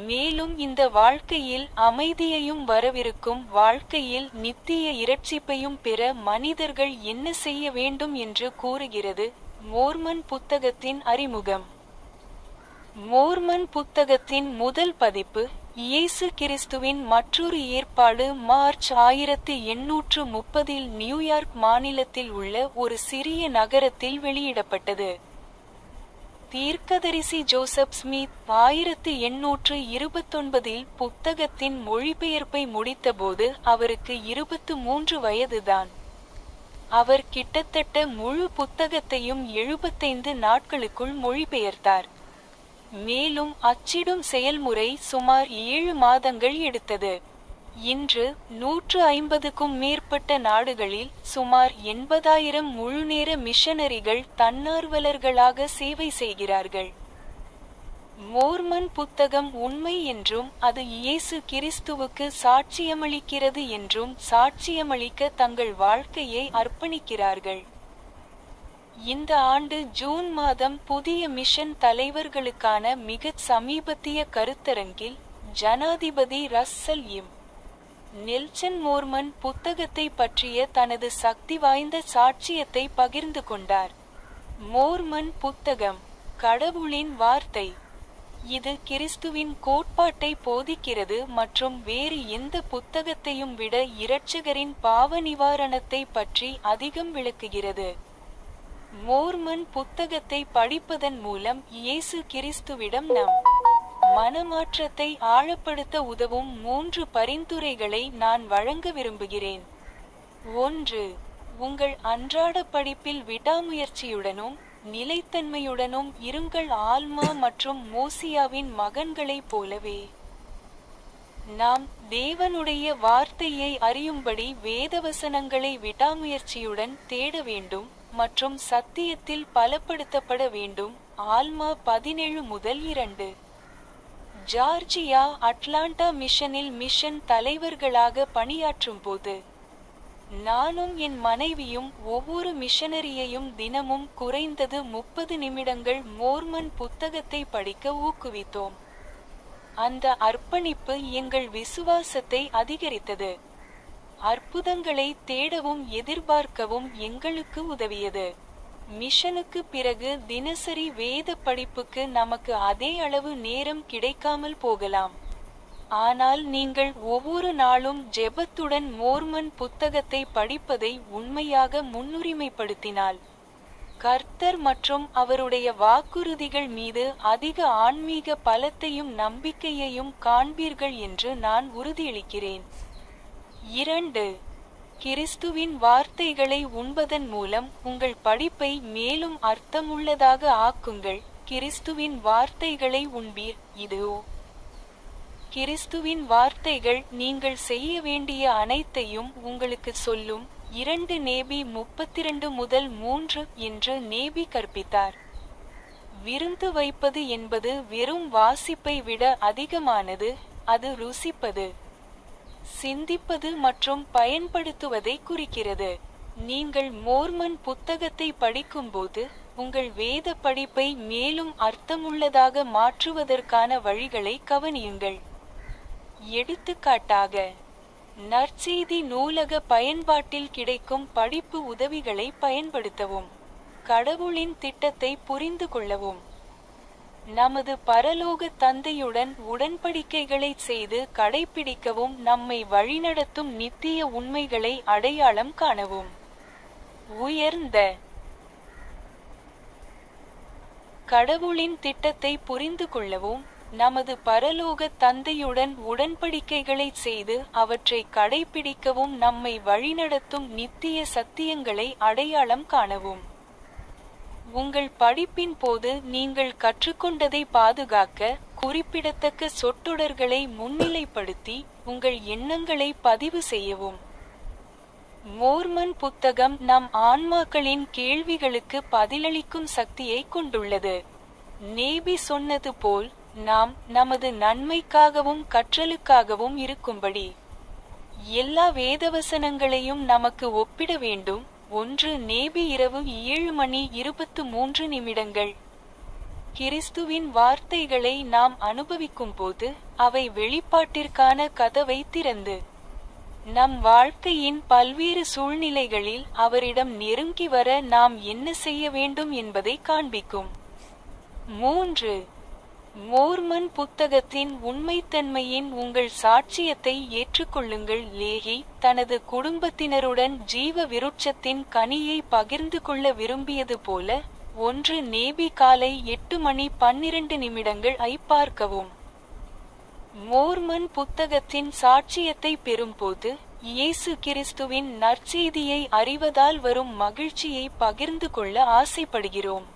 மேலும் இந்த வாழ்க்கையில் அமைதியையும் வரவிருக்கும் வாழ்க்கையில் நித்திய இரட்சிப்பையும் பெற மனிதர்கள் என்ன செய்ய வேண்டும் என்று கூறுகிறது. மோர்மன் புத்தகத்தின் அறிமுகம். மோர்மன் புத்தகத்தின் முதல் பதிப்பு இயேசு கிறிஸ்துவின் மற்றொரு ஏற்பாடு மார்ச் 1830 நியூயார்க் மாநிலத்தில் உள்ள ஒரு சிறிய நகரத்தில் வெளியிடப்பட்டது. தீர்க்கதரிசி ஜோசப் ஸ்மித் 1829 புத்தகத்தின் மொழிபெயர்ப்பை முடித்தபோது அவருக்கு 23 வயதுதான். அவர் கிட்டத்தட்ட முழு புத்தகத்தையும் 75 நாட்களுக்குள் மொழிபெயர்த்தார். மேலும் அச்சிடும் செயல்முறை சுமார் 7 மாதங்கள் எடுத்தது. இன்று 150க்கும் மேற்பட்ட நாடுகளில் சுமார் 80,000 முழுநேர மிஷனரிகள் தன்னார்வலர்களாக சேவை செய்கிறார்கள். மோர்மன் புத்தகம் உண்மை என்றும் அது இயேசு கிறிஸ்துவுக்கு சாட்சியமளிக்கிறது என்றும் சாட்சியமளிக்க தங்கள் வாழ்க்கையை அர்ப்பணிக்கிறார்கள். இந்த ஆண்டு ஜூன் மாதம் புதிய மிஷன் தலைவர்களுக்கான மிகச் சமீபத்திய கருத்தரங்கில் ஜனாதிபதி ரஸ்ஸல் எம். நெல்சன் மோர்மன் புத்தகத்தை பற்றிய தனது சக்தி வாய்ந்த சாட்சியத்தை பகிர்ந்து கொண்டார். மோர்மன் புத்தகம் கடவுளின் வார்த்தை. இது கிறிஸ்துவின் கோட்பாட்டை போதிக்கிறது மற்றும் வேறு எந்த புத்தகத்தையும் விட இரட்சகரின் பாவ நிவாரணத்தை பற்றி அதிகம் விளக்குகிறது. மோர்மன் புத்தகத்தை படிப்பதன் மூலம் இயேசு கிறிஸ்துவிடம் நம் மனமாற்றத்தை ஆழப்படுத்த உதவும் 3 பரிந்துரைகளை நான் வழங்க விரும்புகிறேன். 1. உங்கள் அன்றாட படிப்பில் விடாமுயற்சியுடனும் நிலைத்தன்மையுடனும் இருங்கள். ஆல்மா மற்றும் மோசியாவின் மகன்களைப் போலவே நாம் தேவனுடைய வார்த்தையை அறியும்படி வேதவசனங்களை விடாமுயற்சியுடன் தேட வேண்டும் மற்றும் சத்தியத்தில் பலப்படுத்தப்பட வேண்டும். ஆல்மா 17-2. ஜார்ஜியா அட்லாண்டா மிஷனில் மிஷன் தலைவர்களாக பணியாற்றும் போது நானும் என் மனைவியும் ஒவ்வொரு மிஷனரியையும் தினமும் குறைந்தது 30 நிமிடங்கள் மோர்மன் புத்தகத்தை படிக்க ஊக்குவித்தோம். அந்த அர்ப்பணிப்பு எங்கள் விசுவாசத்தை அதிகரித்தது, அற்புதங்களை தேடவும் எதிர்பார்க்கவும் எங்களுக்கு உதவியது. மிஷனுக்கு பிறகு தினசரி வேத படிப்புக்கு நமக்கு அதே அளவு நேரம் கிடைக்காமல் போகலாம். ஆனால் நீங்கள் ஒவ்வொரு நாளும் ஜெபத்துடன் மோர்மன் புத்தகத்தை படிப்பதை உண்மையாக முன்னுரிமைப்படுத்தினால் கர்த்தர் மற்றும் அவருடைய வாக்குறுதிகள் மீது அதிக ஆன்மீக பலத்தையும் நம்பிக்கையையும் காண்பீர்கள் என்று நான் உறுதியளிக்கிறேன். 2. கிறிஸ்துவின் வார்த்தைகளை உண்பதன் மூலம் உங்கள் படிப்பை மேலும் அர்த்தமுள்ளதாக ஆக்குங்கள். கிறிஸ்துவின் வார்த்தைகளை உண்பீர். இதோ கிறிஸ்துவின் வார்த்தைகள் நீங்கள் செய்ய வேண்டிய அனைத்தையும் உங்களுக்கு சொல்லும். 2 நேபி 32-3 என்று நேபி கற்பித்தார். விருந்து வைப்பது என்பது வெறும் வாசிப்பை விட அதிகமானது. அது ருசிப்பது, சிந்திப்பது மற்றும் பயன்படுத்துவதை குறிக்கிறது. நீங்கள் மோர்மன் புத்தகத்தை படிக்கும்போது உங்கள் வேத படிப்பை மேலும் அர்த்தமுள்ளதாக மாற்றுவதற்கான வழிகளை கவனியுங்கள். எடுத்துக்காட்டாக, நற்செய்தி நூலக பயன்பாட்டில் கிடைக்கும் படிப்பு உதவிகளை பயன்படுத்தவும். கடவுளின் திட்டத்தை புரிந்து கொள்ளவும். நமது பரலோக தந்தையுடன் உடன்படிக்கைகளை செய்து கடைப்பிடிக்கவும். நம்மை வழிநடத்தும் நித்திய உண்மைகளை அடையாளம் காணவும். உயர்ந்த கடவுளின் திட்டத்தை புரிந்து கொள்ளவும். நமது பரலோக தந்தையுடன் உடன்படிக்கைகளை செய்து அவற்றை கடைப்பிடிக்கவும். நம்மை வழிநடத்தும் நித்திய சத்தியங்களை அடையாளம் காணவும். உங்கள் படிப்பின் போது நீங்கள் கற்றுக்கொண்டதை பாதுகாக்க குறிப்பிடத்தக்க சொற்றொடர்களை முன்னிலைப்படுத்தி உங்கள் எண்ணங்களை பதிவு செய்யவும். மோர்மன் புத்தகம் நம் ஆன்மாக்களின் கேள்விகளுக்கு பதிலளிக்கும் சக்தியை கொண்டுள்ளது. நேபி சொன்னது போல், நாம் நமது நன்மைக்காகவும் கற்றலுக்காகவும் இருக்கும்படி எல்லா வேதவசனங்களையும் நமக்கு ஒப்பிட வேண்டும். 1 நேபி இரவு 7:23. கிறிஸ்துவின் வார்த்தைகளை நாம் அனுபவிக்கும் போது அவை வெளிப்பாட்டிற்கான கதவை திறந்து நம் வாழ்க்கையின் பல்வேறு சூழ்நிலைகளில் அவரிடம் நெருங்கி வர நாம் என்ன செய்ய வேண்டும் என்பதை காண்பிக்கும். 3. மோர்மன் புத்தகத்தின் உண்மைத்தன்மையின் உங்கள் சாட்சியத்தை ஏற்றுக்கொள்ளுங்கள். லேகி தனது குடும்பத்தினருடன் ஜீவ விருட்சத்தின் கனியை பகிர்ந்து கொள்ள விரும்பியது போல 1 நேபி காலை 8:12 ஐ பார்க்கவும். மோர்மன் புத்தகத்தின் சாட்சியத்தை பெறும்போது இயேசு கிறிஸ்துவின் நற்செய்தியை அறிவதால் வரும் மகிழ்ச்சியை பகிர்ந்து கொள்ள ஆசைப்படுகிறோம்.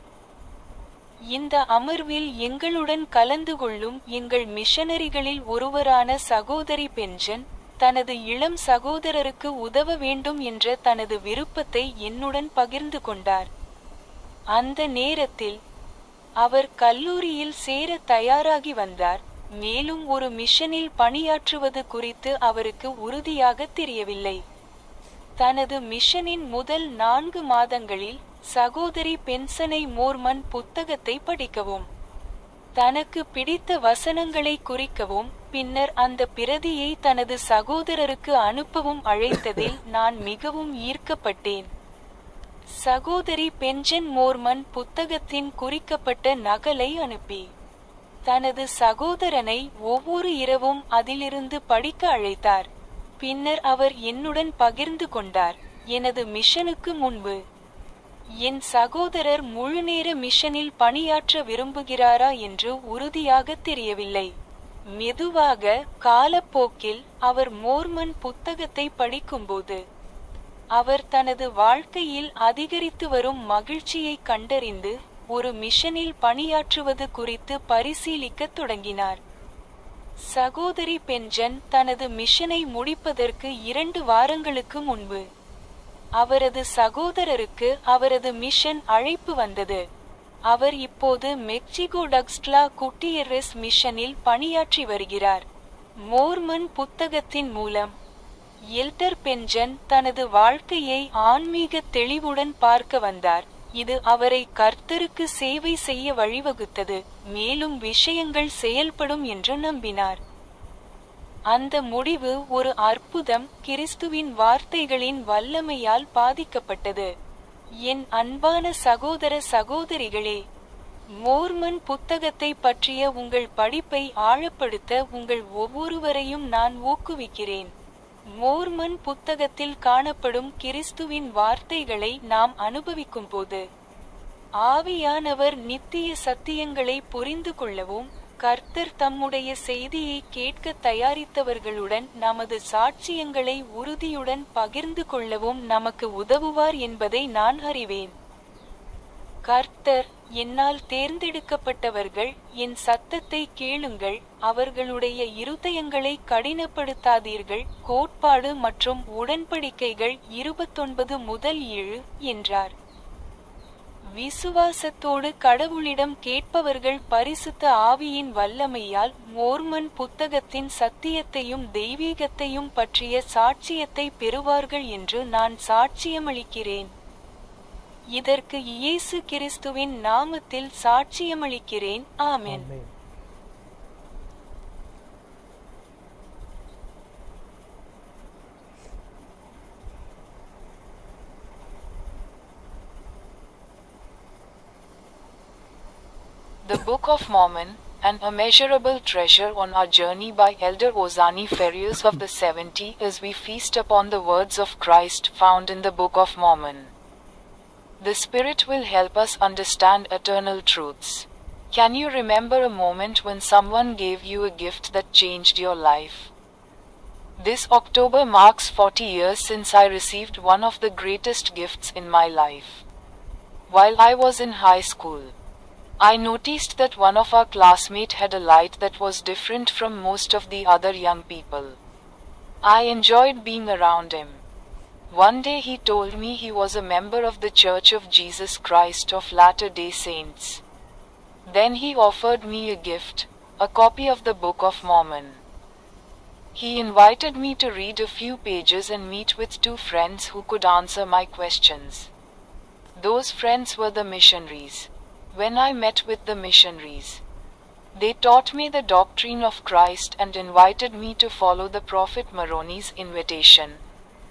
இந்த அமர்வில் எங்களுடன் கலந்து கொள்ளும் எங்கள் மிஷனரிகளில் ஒருவரான சகோதரி பென்ஜன் தனது இளம் சகோதரருக்கு உதவ வேண்டும் என்ற தனது விருப்பத்தை என்னுடன் பகிர்ந்து கொண்டார். அந்த நேரத்தில் அவர் கல்லூரியில் சேர தயாராகி வந்தார். மேலும் ஒரு மிஷனில் பணியாற்றுவது குறித்து அவருக்கு உறுதியாக தெரியவில்லை. தனது மிஷனின் முதல் 4 மாதங்களில் சகோதரி பென்சனை மோர்மன் புத்தகத்தை படிக்கவும், தனக்கு பிடித்த வசனங்களை குறிக்கவும், பின்னர் அந்த பிரதியை தனது சகோதரருக்கு அனுப்பவும் அழைத்ததில் நான் மிகவும் ஈர்க்கப்பட்டேன். சகோதரி பென்ஜன் மோர்மன் புத்தகத்தின் குறிக்கப்பட்ட நகலை அனுப்பி தனது சகோதரனை ஒவ்வொரு இரவும் அதிலிருந்து படிக்க அழைத்தார். பின்னர் அவர் என்னுடன் பகிர்ந்து கொண்டார், எனது மிஷனுக்கு முன்பு என் சகோதரர் முழுநேர மிஷனில் பணியாற்ற விரும்புகிறாரா என்று உறுதியாக தெரியவில்லை. மெதுவாக காலப்போக்கில் அவர் மோர்மன் புத்தகத்தை படிக்கும்போது அவர் தனது வாழ்க்கையில் அதிகரித்து வரும் மகிழ்ச்சியை கண்டறிந்து ஒரு மிஷனில் பணியாற்றுவது குறித்து பரிசீலிக்கத் தொடங்கினார். சகோதரி பென்ஜன் தனது மிஷனை முடிப்பதற்கு 2 வாரங்களுக்கு முன்பு அவரது சகோதரருக்கு அவரது மிஷன் அழைப்பு வந்தது. அவர் இப்போது மெக்சிகோ டக்ஸ்ட்லா குட்டியர்ரெஸ் மிஷனில் பணியாற்றி வருகிறார். மோர்மன் புத்தகத்தின் மூலம் எல்டர் பென்ஜன் தனது வாழ்க்கையை ஆன்மீக தெளிவுடன் பார்க்க வந்தார். இது அவரை கர்த்தருக்கு சேவை செய்ய வழிவகுத்தது, மேலும் விஷயங்கள் செயல்படும் என்று நம்பினார். அந்த முடிவு ஒரு அற்புதம், கிறிஸ்துவின் வார்த்தைகளின் வல்லமையால் பாதிக்கப்பட்டது. என் அன்பான சகோதர சகோதரிகளே, மோர்மன் புத்தகத்தை பற்றிய உங்கள் படிப்பை ஆழப்படுத்த உங்கள் ஒவ்வொருவரையும் நான் ஊக்குவிக்கிறேன். மோர்மன் புத்தகத்தில் காணப்படும் கிறிஸ்துவின் வார்த்தைகளை நாம் அனுபவிக்கும்போது ஆவியானவர் நித்திய சத்தியங்களை புரிந்து கொள்ளவும், கர்த்தர் தம்முடைய செய்தியை கேட்க தயாரித்தவர்களுடன் நமது சாட்சியங்களை உறுதியுடன் பகிர்ந்து கொள்ளவும் நமக்கு உதவுவார் என்பதை நான் அறிவேன். கர்த்தர், என்னால் தேர்ந்தெடுக்கப்பட்டவர்கள், என் சத்தத்தை கேளுங்கள், அவர்களுடைய இருதயங்களை கடினப்படுத்தாதீர்கள். கோட்பாடு மற்றும் உடன்படிக்கைகள் 29:7 என்றார். விசுவாசத்தோடு கடவுளிடம் கேட்பவர்கள் பரிசுத்த ஆவியின் வல்லமையால் மோர்மன் புத்தகத்தின் சத்தியத்தையும் தெய்வீகத்தையும் பற்றிய சாட்சியத்தை பெறுவார்கள் என்று நான் சாட்சியமளிக்கிறேன். இதற்கு இயேசு கிறிஸ்துவின் நாமத்தில் சாட்சியமளிக்கிறேன். ஆமென். The Book of Mormon, An Immeasurable Treasure on Our Journey by Elder Ozani Farias of the 70, as we feast upon the words of Christ found in the Book of Mormon. The Spirit will help us understand eternal truths. Can you remember a moment when someone gave you a gift that changed your life? This October marks 40 years since I received one of the greatest gifts in my life. While I was in high school, I noticed that one of our classmates had a light that was different from most of the other young people. I enjoyed being around him. One day he told me he was a member of the Church of Jesus Christ of Latter-day Saints. Then he offered me a gift, a copy of the Book of Mormon. He invited me to read a few pages and meet with two friends who could answer my questions. Those friends were the missionaries. When I met with the missionaries, they taught me the doctrine of Christ and invited me to follow the Prophet Moroni's invitation.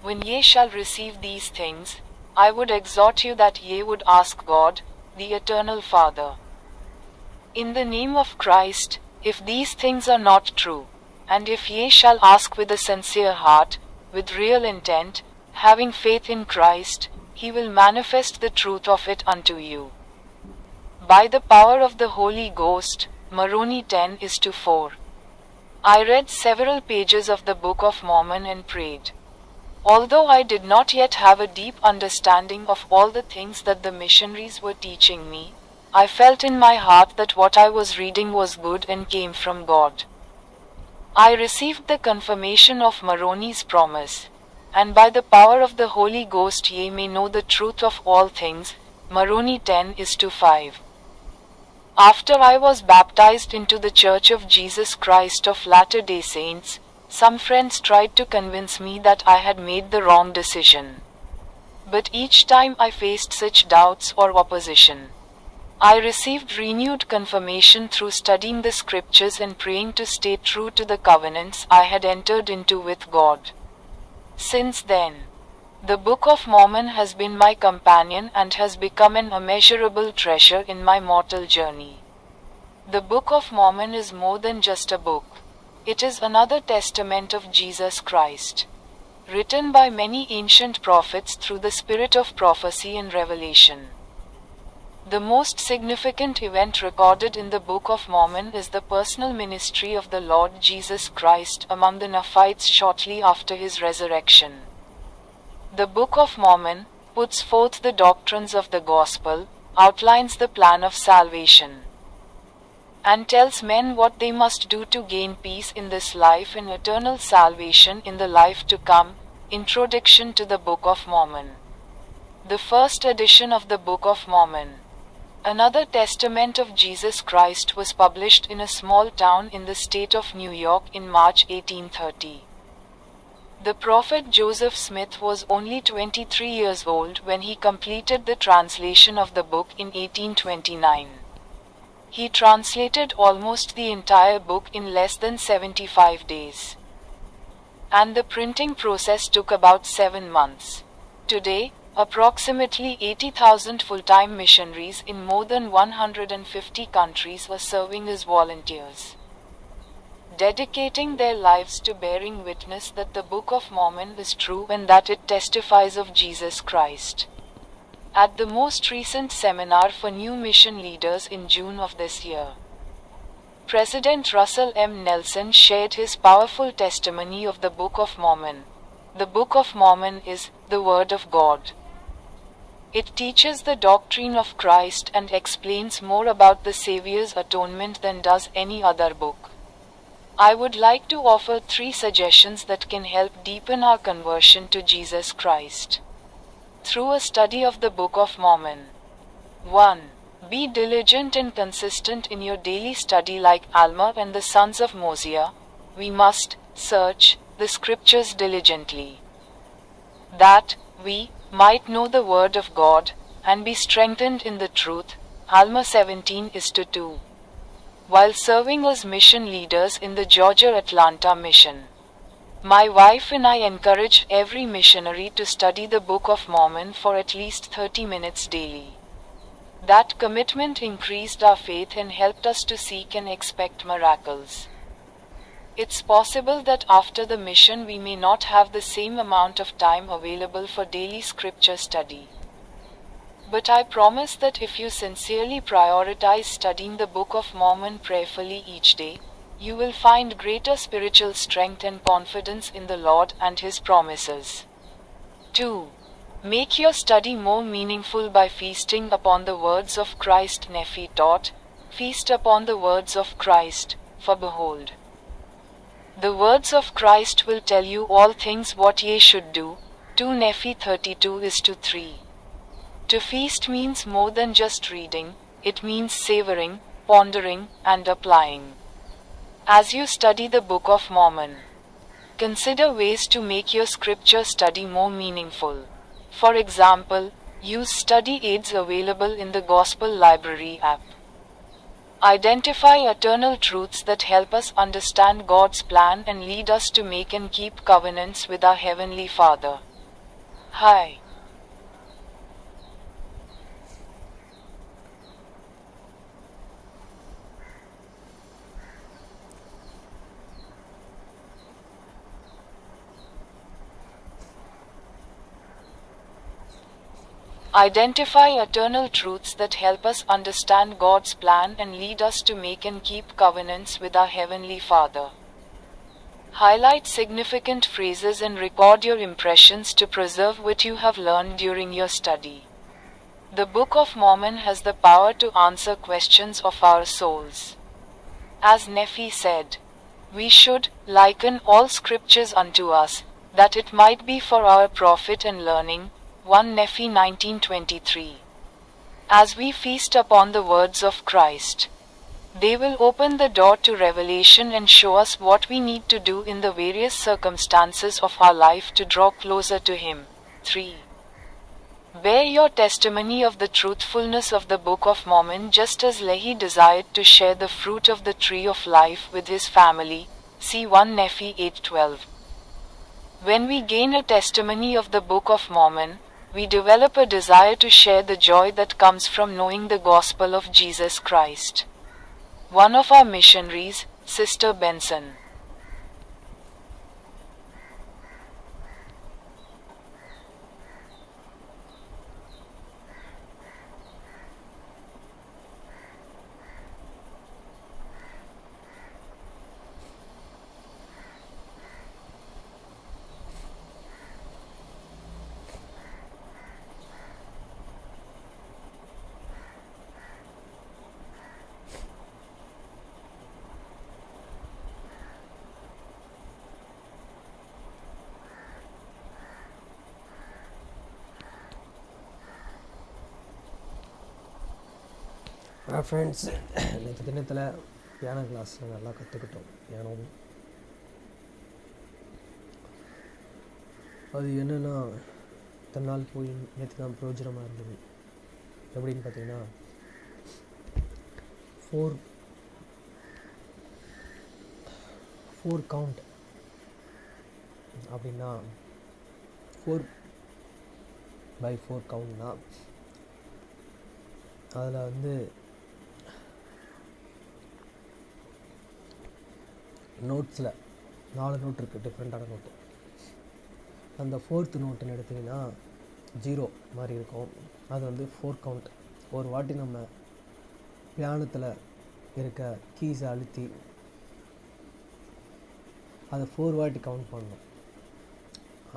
When ye shall receive these things, I would exhort you that ye would ask God, the Eternal Father, in the name of Christ, if these things are not true, and if ye shall ask with a sincere heart, with real intent, having faith in Christ, he will manifest the truth of it unto you. By the power of the Holy Ghost, Moroni 10:4. I read several pages of the Book of Mormon and prayed. Although I did not yet have a deep understanding of all the things that the missionaries were teaching me, I felt in my heart that what I was reading was good and came from God. I received the confirmation of Moroni's promise, and by the power of the Holy Ghost ye may know the truth of all things. Moroni 10:5. After I was baptized into the Church of Jesus Christ of Latter-day Saints, some friends tried to convince me that I had made the wrong decision. But each time I faced such doubts or opposition, I received renewed confirmation through studying the scriptures and praying to stay true to the covenants I had entered into with God. Since then, the Book of Mormon has been my companion and has become an immeasurable treasure in my mortal journey. The Book of Mormon is more than just a book. It is another testament of Jesus Christ, written by many ancient prophets through the spirit of prophecy and revelation. The most significant event recorded in the Book of Mormon is the personal ministry of the Lord Jesus Christ among the Nephites shortly after his resurrection. The Book of Mormon puts forth the doctrines of the gospel, outlines the plan of salvation, and tells men what they must do to gain peace in this life and eternal salvation in the life to come. Introduction to the Book of Mormon. The first edition of the Book of Mormon, another testament of Jesus Christ, was published in a small town in the state of New York in March 1830. The prophet Joseph Smith was only 23 years old when he completed the translation of the book in 1829. He translated almost the entire book in less than 75 days. And the printing process took about 7 months. Today, approximately 80,000 full-time missionaries in more than 150 countries are serving as volunteers, dedicating their lives to bearing witness that the Book of Mormon is true and that it testifies of Jesus Christ. At the most recent seminar for new mission leaders in June of this year, President Russell M. Nelson shared his powerful testimony of the Book of Mormon. The Book of Mormon is the Word of God. It teaches the doctrine of Christ and explains more about the Savior's atonement than does any other book. I would like to offer 3 suggestions that can help deepen our conversion to Jesus Christ through a study of the Book of Mormon. 1. Be diligent and consistent in your daily study like Alma and the sons of Mosiah. We must search the scriptures diligently, that we might know the word of God, and be strengthened in the truth. Alma 17:2. While serving as mission leaders in the Georgia Atlanta mission, my wife and I encourage every missionary to study the Book of Mormon for at least 30 minutes daily. That commitment increased our faith and helped us to seek and expect miracles. It's possible that after the mission we may not have the same amount of time available for daily scripture study. But I promise that if you sincerely prioritize studying the Book of Mormon prayerfully each day, you will find greater spiritual strength and confidence in the Lord and His promises. 2. Make your study more meaningful by feasting upon the words of Christ. Nephi taught, "Feast upon the words of Christ, for behold, the words of Christ will tell you all things what ye should do." 2 Nephi 32:3. To feast means more than just reading, it means savoring, pondering, and applying. As you study the Book of Mormon, consider ways to make your scripture study more meaningful. For example, use study aids available in the Gospel Library app. Identify eternal truths that help us understand God's plan and lead us to make and keep covenants with our Heavenly Father. Hi. Identify eternal truths that help us understand God's plan and lead us to make and keep covenants with our Heavenly Father. Highlight significant phrases and record your impressions to preserve what you have learned during your study. The Book of Mormon has the power to answer questions of our souls. As Nephi said, "We should liken all scriptures unto us, that it might be for our profit and learning." 1 Nephi 19:23. As we feast upon the words of Christ, they will open the door to revelation and show us what we need to do in the various circumstances of our life to draw closer to Him. 3. Bear your testimony of the truthfulness of the Book of Mormon just as Lehi desired to share the fruit of the tree of life with his family. See 1 Nephi 8:12. When we gain a testimony of the Book of Mormon, we develop a desire to share the joy that comes from knowing the gospel of Jesus Christ. One of our missionaries, Sister Benson, friends, நேற்று தினத்தில் piano class நல்லா கற்றுக்கிட்டோம். Piano அது என்னென்னா இத்தனை நாள் போய் நேற்று தான் பிரயோஜனமாக இருந்தது. எப்படின்னு பார்த்தீங்கன்னா, ஃபோர் கவுண்ட் அப்படின்னா 4x4 கவுண்ட்னா அதில் வந்து நோட்ஸில் 4 நோட் இருக்குது, டிஃப்ரெண்ட்டான நோட்டு. அந்த 4th நோட்டுன்னு எடுத்திங்கன்னா 0 மாதிரி இருக்கும். அது வந்து 4 கவுண்ட். ஒரு வாட்டி நம்ம பியானத்தில் இருக்க கீஸை அழுத்தி அதை 4 வாட்டி கவுண்ட் பண்ணணும்.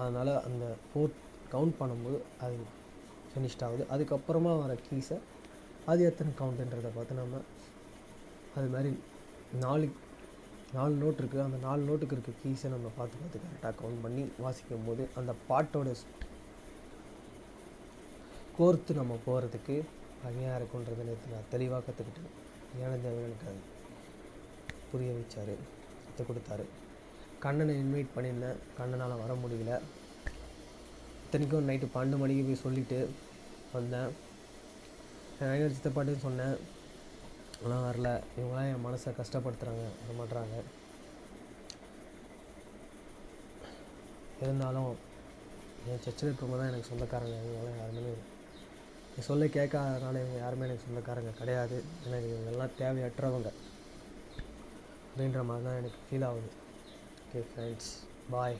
அதனால் அந்த 4 கவுண்ட் பண்ணும்போது அது ஃபினிஷ்ட் ஆகுது. அதுக்கப்புறமா வர கீஸை அது எத்தனை கவுண்ட்டுன்றதை பார்த்து நம்ம அது மாதிரி 4 நோட் இருக்குது. அந்த 4 நோட்டுக்கு இருக்க கீஸை நம்ம பார்த்து கரெக்டாக கவுண்ட் பண்ணி வாசிக்கும் போது அந்த பாட்டோட கோர்த்து நம்ம போகிறதுக்கு வகையாக இருக்குன்றதை நேற்று நான் தெளிவாக கற்றுக்கிட்டேன். ஞானதேவன் எனக்கு அது புரிய வச்சார், கற்றுக் கொடுத்தாரு. கண்ணனை இன்வைட் பண்ணியிருந்தேன், கண்ணனால் வர முடியல. இத்தனைக்கும் நைட்டு 12 மணிக்கு போய் சொல்லிவிட்டு வந்தேன். என் சித்தப்பாட்டையும் சொன்னேன், ஆனால் வரல. இவங்களாம் என் மனசை கஷ்டப்படுத்துகிறாங்க, வர மாட்டுறாங்க. இருந்தாலும் என் சர்ச்சில் இருக்கவங்க தான் எனக்கு சொந்தக்காரங்க. இவங்களாம் யாருமே சொல்ல கேட்காதனால இவங்க யாருமே எனக்கு சொந்தக்காரங்க கிடையாது. எனக்கு இவங்கெல்லாம் தேவையற்றவங்க அப்படின்ற மாதிரி தான் எனக்கு ஃபீல் ஆகுது. ஓகே ஃப்ரெண்ட்ஸ், பாய்.